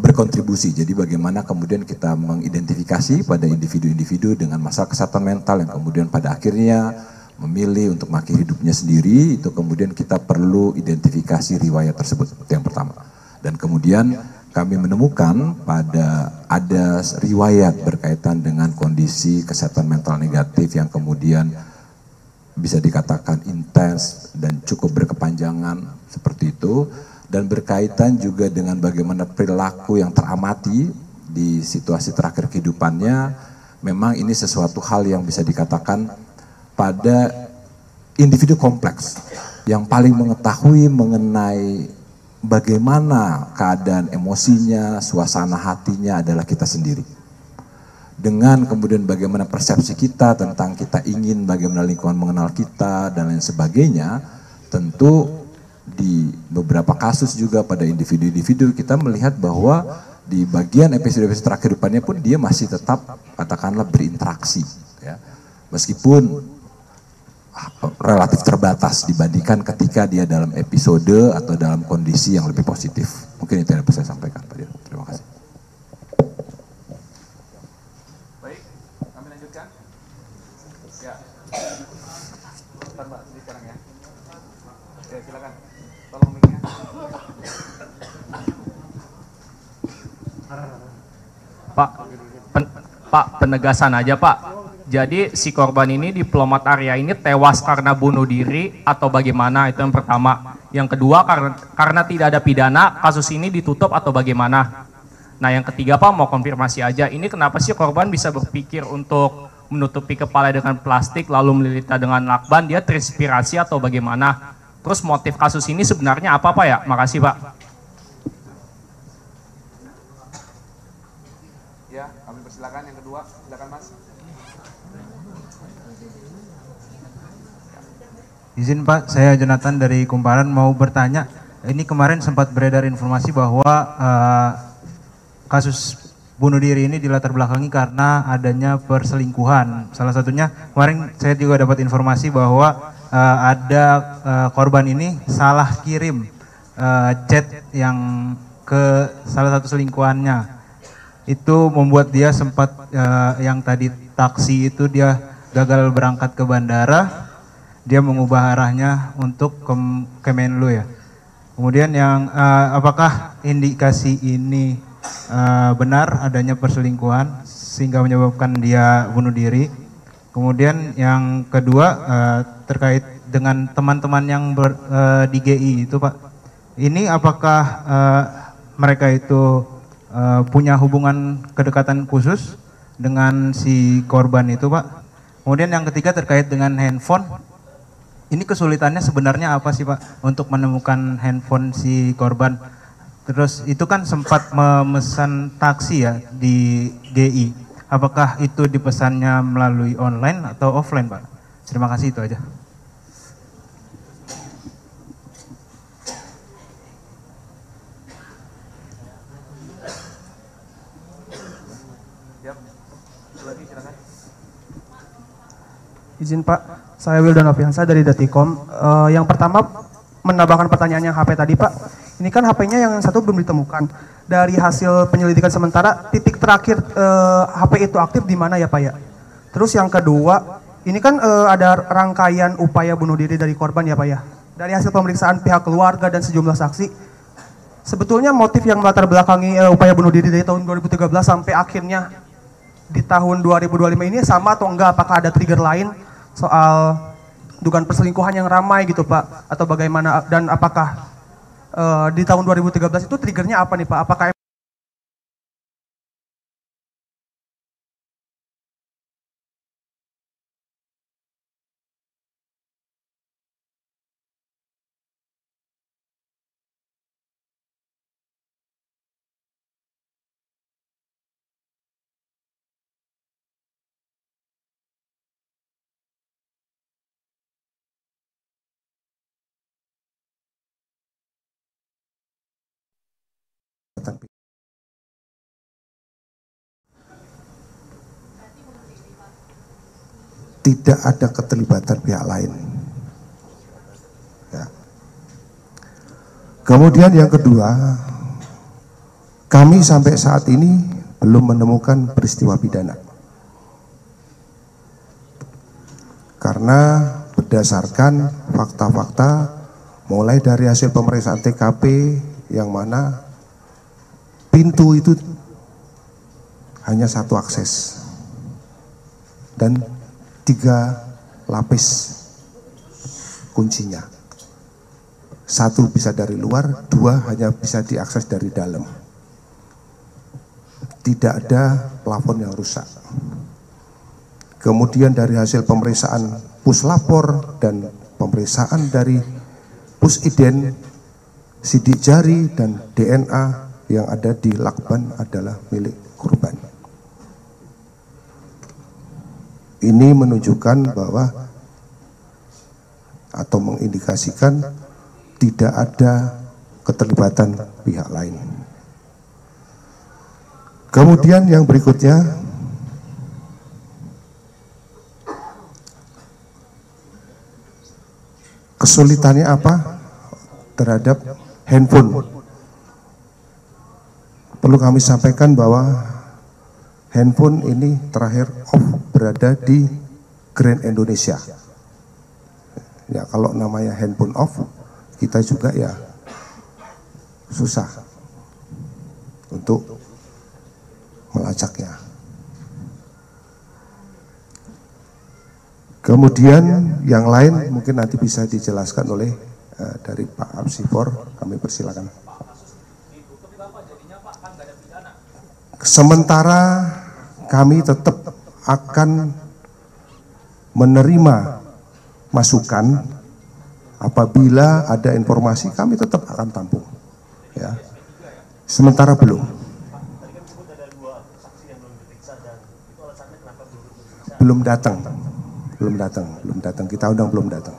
berkontribusi. Jadi bagaimana kemudian kita mengidentifikasi pada individu-individu dengan masalah kesehatan mental yang kemudian pada akhirnya memilih untuk mengakhiri hidupnya sendiri, itu kemudian kita perlu identifikasi riwayat tersebut. Itu yang pertama. Dan kemudian kami menemukan ada riwayat berkaitan dengan kondisi kesehatan mental negatif yang kemudian bisa dikatakan intens dan cukup berkepanjangan seperti itu, dan berkaitan juga dengan bagaimana perilaku yang teramati di situasi terakhir kehidupannya. Memang ini sesuatu hal yang bisa dikatakan pada individu kompleks yang paling mengetahui mengenai bagaimana keadaan emosinya, suasana hatinya adalah kita sendiri. Dengan kemudian bagaimana persepsi kita tentang kita ingin bagaimana lingkungan mengenal kita dan lain sebagainya, tentu di beberapa kasus juga pada individu-individu kita melihat bahwa di bagian episode-episode terakhir kehidupannya pun dia masih tetap katakanlah berinteraksi, ya. Meskipun relatif terbatas dibandingkan ketika dia dalam episode atau dalam kondisi yang lebih positif. Mungkin itu yang bisa saya sampaikan, Pak Dir. Terima kasih. Baik, kami lanjutkan. Ya. Bentar, Mbak, sekarang ya. Oke, silakan. Tolong mic-nya. Pak, penegasan aja, Pak. Jadi si korban ini, diplomat Arya ini tewas karena bunuh diri atau bagaimana? Itu yang pertama. Yang kedua, karena tidak ada pidana, kasus ini ditutup atau bagaimana? Nah, yang ketiga, Pak, mau konfirmasi aja. Ini kenapa sih korban bisa berpikir untuk menutupi kepala dengan plastik lalu melilitnya dengan lakban? Dia terinspirasi atau bagaimana? Terus motif kasus ini sebenarnya apa, Pak, ya? Makasih, Pak. Ya, kami persilakan yang kedua. Silakan, Mas. Izin Pak, saya Jonathan dari Kumparan mau bertanya. Ini kemarin sempat beredar informasi bahwa kasus bunuh diri ini dilatar belakangi karena adanya perselingkuhan. Salah satunya kemarin saya juga dapat informasi bahwa ada korban ini salah kirim chat yang ke salah satu selingkuhannya. Itu membuat dia sempat yang tadi taksi itu dia gagal berangkat ke bandara. Dia mengubah arahnya untuk ke Kemenlu ya. Kemudian yang apakah indikasi ini benar adanya perselingkuhan sehingga menyebabkan dia bunuh diri? Kemudian yang kedua terkait dengan teman-teman yang di GI itu Pak. Ini apakah mereka itu punya hubungan kedekatan khusus dengan si korban itu Pak? Kemudian yang ketiga terkait dengan handphone. Ini kesulitannya sebenarnya apa sih Pak untuk menemukan handphone si korban? Terus itu kan sempat memesan taksi ya di GI. Apakah itu dipesannya melalui online atau offline Pak? Terima kasih, itu aja. Izin Pak, saya Wildan Noviansa dari Detikom. Yang pertama menambahkan pertanyaan yang HP tadi Pak. Ini kan HP-nya yang satu belum ditemukan. Dari hasil penyelidikan sementara, titik terakhir HP itu aktif di mana ya Pak ya? Terus yang kedua, ini kan ada rangkaian upaya bunuh diri dari korban ya Pak ya? Dari hasil pemeriksaan pihak keluarga dan sejumlah saksi, sebetulnya motif yang melatar belakangi upaya bunuh diri dari tahun 2013 sampai akhirnya di tahun 2025 ini sama atau enggak? Apakah ada trigger lain soal dugaan perselingkuhan yang ramai gitu Pak, atau bagaimana, dan apakah di tahun 2013 itu triggernya apa nih Pak? Apakah tidak ada keterlibatan pihak lain. Ya. Kemudian yang kedua, kami sampai saat ini belum menemukan peristiwa pidana. Karena berdasarkan fakta-fakta mulai dari hasil pemeriksaan TKP yang mana pintu itu hanya satu akses dan 3 lapis kuncinya. 1 bisa dari luar, 2 hanya bisa diakses dari dalam. Tidak ada plafon yang rusak. Kemudian dari hasil pemeriksaan puslapor dan pemeriksaan dari pusident, sidik jari dan DNA yang ada di lakban adalah milik korban. Ini menunjukkan bahwa atau mengindikasikan tidak ada keterlibatan pihak lain. Kemudian yang berikutnya, kesulitannya apa terhadap handphone. Perlu kami sampaikan bahwa handphone ini terakhir off berada di Grand Indonesia. Ya, kalau namanya handphone off, kita juga ya susah untuk melacaknya. Kemudian yang lain mungkin nanti bisa dijelaskan oleh dari Pak Apsifor, kami persilakan. Sementara kami tetap akan menerima masukan apabila ada informasi, kami tetap akan tampung. Ya. Sementara belum. Belum datang. Kita undang belum datang.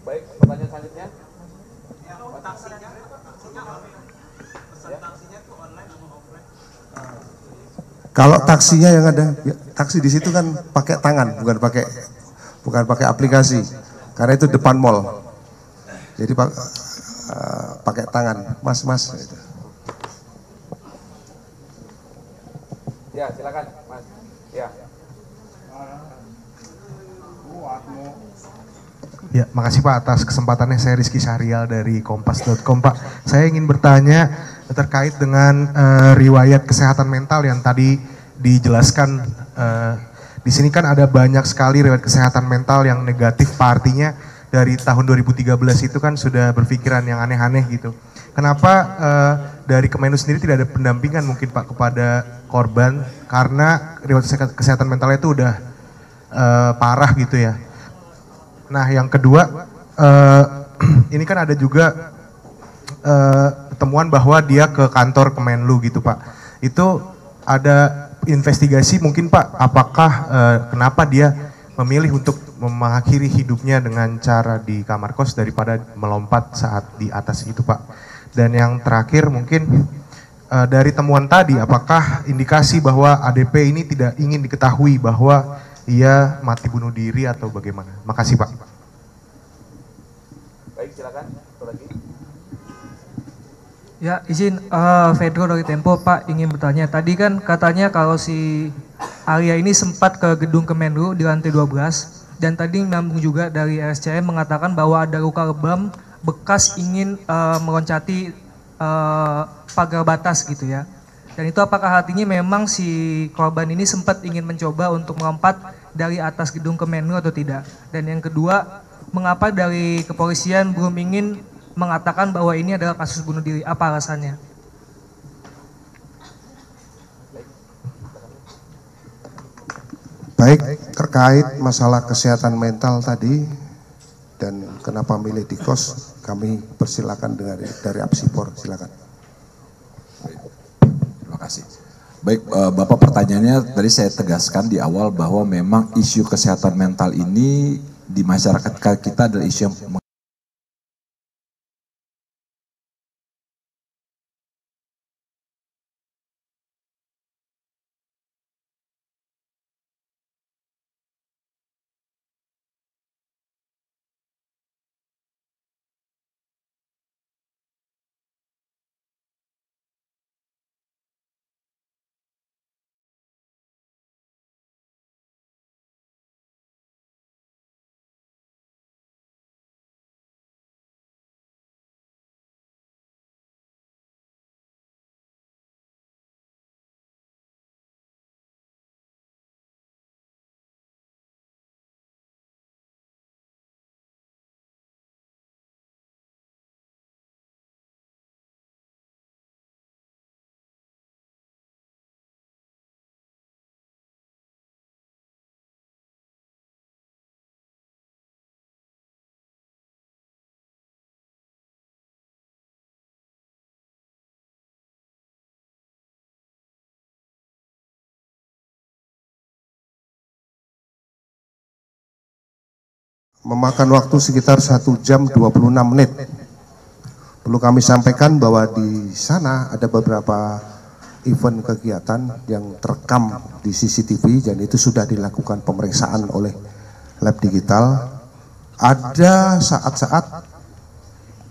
Baik, pertanyaan selanjutnya. Kalau taksinya yang ada, ya, taksi di situ kan pakai tangan, bukan pakai aplikasi, karena itu depan mall. Jadi pakai tangan, mas. Gitu. Ya, silakan, Mas. Ya. Ya, makasih Pak atas kesempatannya. Saya Rizky Syahrial dari Kompas.com, Pak. Saya ingin bertanya terkait dengan riwayat kesehatan mental yang tadi dijelaskan. Di sini kan ada banyak sekali riwayat kesehatan mental yang negatif, Pak. Artinya dari tahun 2013 itu kan sudah berpikiran yang aneh-aneh gitu. Kenapa dari Kemenlu sendiri tidak ada pendampingan mungkin Pak kepada korban, karena riwayat kesehatan mentalnya itu udah parah gitu ya. Nah yang kedua, ini kan ada juga temuan bahwa dia ke kantor Kemenlu gitu Pak. Itu ada investigasi mungkin Pak, apakah kenapa dia memilih untuk mengakhiri hidupnya dengan cara di kamar kos daripada melompat saat di atas itu Pak. Dan yang terakhir mungkin dari temuan tadi, apakah indikasi bahwa ADP ini tidak ingin diketahui bahwa ia mati bunuh diri atau bagaimana? Makasih Pak. Baik, silakan. Lagi. Ya, izin Fedro dari Tempo, Pak, ingin bertanya. Tadi kan katanya kalau si Arya ini sempat ke gedung Kemenlu di lantai 12, dan tadi nyambung juga dari RSCM mengatakan bahwa ada luka lebam bekas ingin meloncati pagar batas gitu ya. Dan itu apakah artinya memang si korban ini sempat ingin mencoba untuk melompat dari atas gedung Kemenlu atau tidak? Dan yang kedua, mengapa dari kepolisian belum ingin mengatakan bahwa ini adalah kasus bunuh diri? Apa alasannya? Baik, terkait masalah kesehatan mental tadi dan kenapa milih di kos, kami persilakan dari Apsifor, silakan. Terima kasih. Baik, Bapak pertanyaannya tadi saya tegaskan di awal bahwa memang isu kesehatan mental ini di masyarakat kita adalah isu yang memakan waktu sekitar 1 jam 26 menit. Perlu kami sampaikan bahwa di sana ada beberapa event kegiatan yang terekam di CCTV dan itu sudah dilakukan pemeriksaan oleh lab digital. Ada saat-saat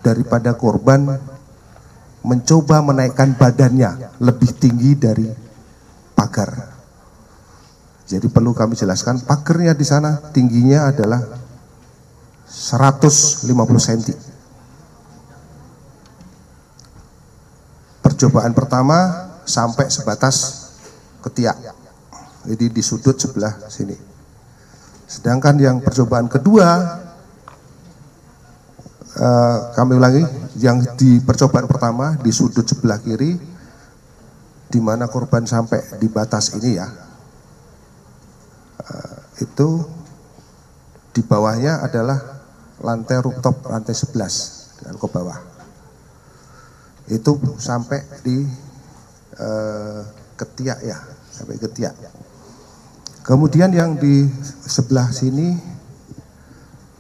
daripada korban mencoba menaikkan badannya lebih tinggi dari pagar. Jadi perlu kami jelaskan, pagarnya di sana tingginya adalah 150 cm. Percobaan pertama sampai sebatas ketiak, jadi di sudut sebelah sini. Sedangkan yang percobaan kedua, kami ulangi, yang di percobaan pertama di sudut sebelah kiri, di mana korban sampai di batas ini ya, itu di bawahnya adalah lantai rooftop, lantai 11 dengan ke bawah. Itu sampai di ketiak ya, sampai ketiak. Kemudian yang di sebelah sini,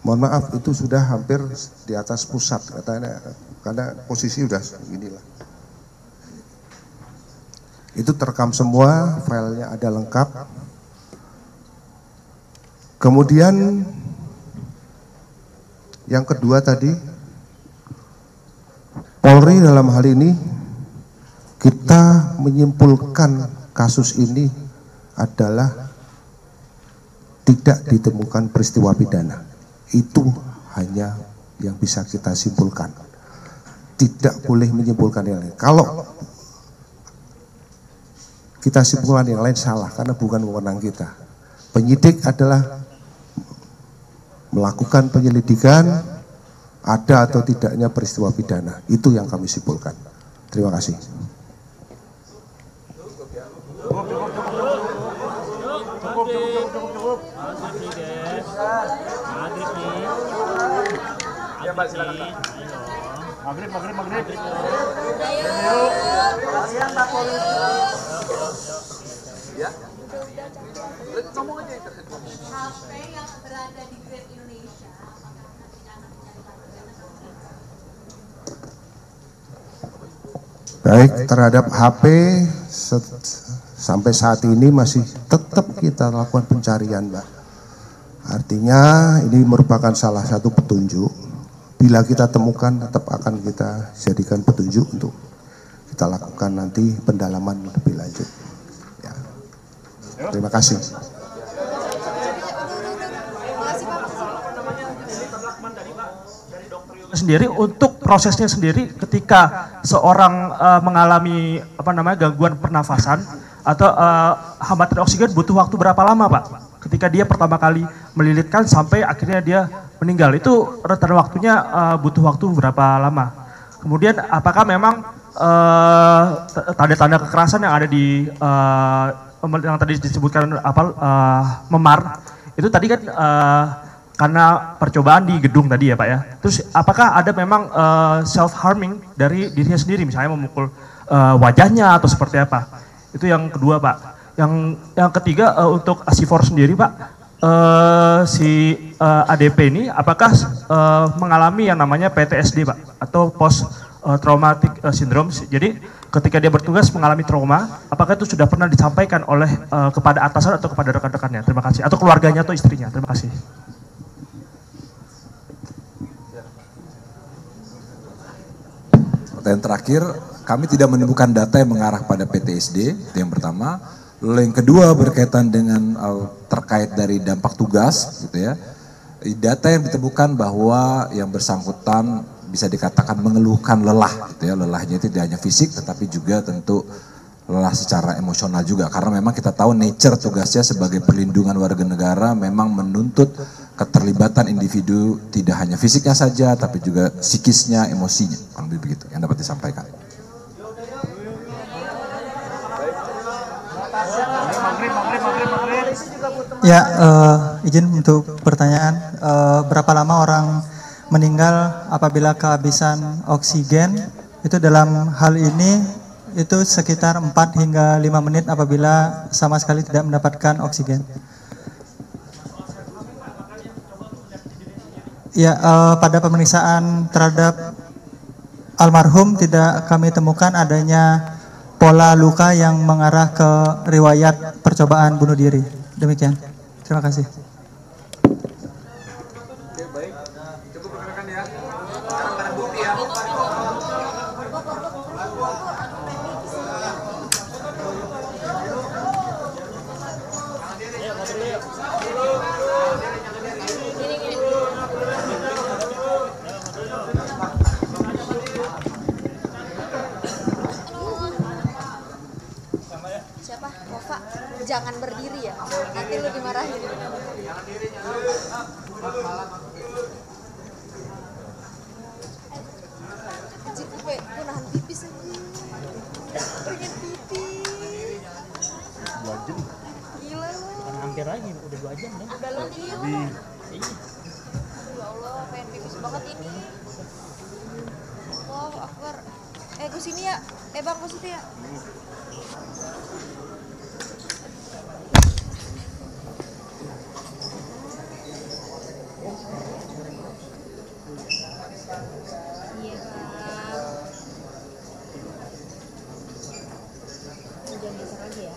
mohon maaf itu sudah hampir di atas pusat katanya, karena posisi udah inilah. Itu terekam semua, filenya ada lengkap. Kemudian yang kedua tadi, Polri dalam hal ini kita menyimpulkan kasus ini adalah tidak ditemukan peristiwa pidana. Itu hanya yang bisa kita simpulkan. Tidak boleh menyimpulkan yang lain. Kalau kita simpulkan yang lain salah karena bukan wewenang kita. Penyidik adalah melakukan penyelidikan ada atau tidaknya peristiwa pidana. Itu yang kami simpulkan. Terima kasih. Ya Pak, silakan Pak. Maghrib. Ya. Ngomong aja itu. HP yang berada di Great Indonesia. Baik, terhadap HP sampai saat ini masih tetap kita lakukan pencarian, Mbak. Artinya ini merupakan salah satu petunjuk. Bila kita temukan tetap akan kita jadikan petunjuk untuk kita lakukan nanti pendalaman lebih lanjut. Ya. Terima kasih. Sendiri untuk prosesnya sendiri ketika seorang mengalami gangguan pernafasan atau hambatan oksigen butuh waktu berapa lama Pak? Ketika dia pertama kali melilitkan sampai akhirnya dia meninggal, itu rentang waktunya butuh waktu berapa lama? Kemudian apakah memang tanda-tanda kekerasan yang ada di yang tadi disebutkan memar itu tadi kan karena percobaan di gedung tadi ya Pak ya. Terus apakah ada memang self harming dari dirinya sendiri, misalnya memukul wajahnya atau seperti apa? Itu yang kedua Pak. Yang ketiga untuk C4 sendiri Pak, si ADP ini apakah mengalami yang namanya PTSD Pak atau post traumatic syndrome. Jadi ketika dia bertugas mengalami trauma, apakah itu sudah pernah disampaikan oleh kepada atasan atau kepada rekan-rekannya? Terima kasih. Atau keluarganya atau istrinya? Terima kasih. Pertanyaan terakhir, kami tidak menemukan data yang mengarah pada PTSD, itu yang pertama. Lalu yang kedua berkaitan dengan terkait dari dampak tugas, gitu ya. Data yang ditemukan bahwa yang bersangkutan bisa dikatakan mengeluhkan lelah, gitu ya. Lelahnya itu tidak hanya fisik, tetapi juga tentu lelah secara emosional juga. Karena memang kita tahu nature tugasnya sebagai perlindungan warga negara memang menuntut keterlibatan individu tidak hanya fisiknya saja, tapi juga psikisnya, emosinya, begitu yang dapat disampaikan. Ya, izin untuk pertanyaan, berapa lama orang meninggal apabila kehabisan oksigen? Itu dalam hal ini itu sekitar 4 hingga 5 menit apabila sama sekali tidak mendapatkan oksigen. Ya, pada pemeriksaan terhadap almarhum tidak kami temukan adanya pola luka yang mengarah ke riwayat percobaan bunuh diri. Demikian. Terima kasih. Siapa? Nova, jangan berdiri ya, nanti lu dimarahin. Anjir, gue nahan pipis aja. Pengen pipis. 2 jam. Gila lu. Bukan hampir lagi, udah 2 jam kan? Udah lebih. Iya. Ya Allah, pengen pipis banget ini. Allahu Akbar. Gue sini ya. Bang, ke situ ya. Iya, Bang. Jangan geser lagi ya.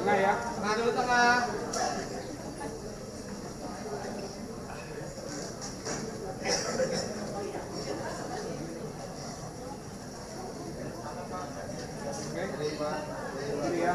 Tengah ya, tengah dulu tengah. Oke, terima. Kiri ya.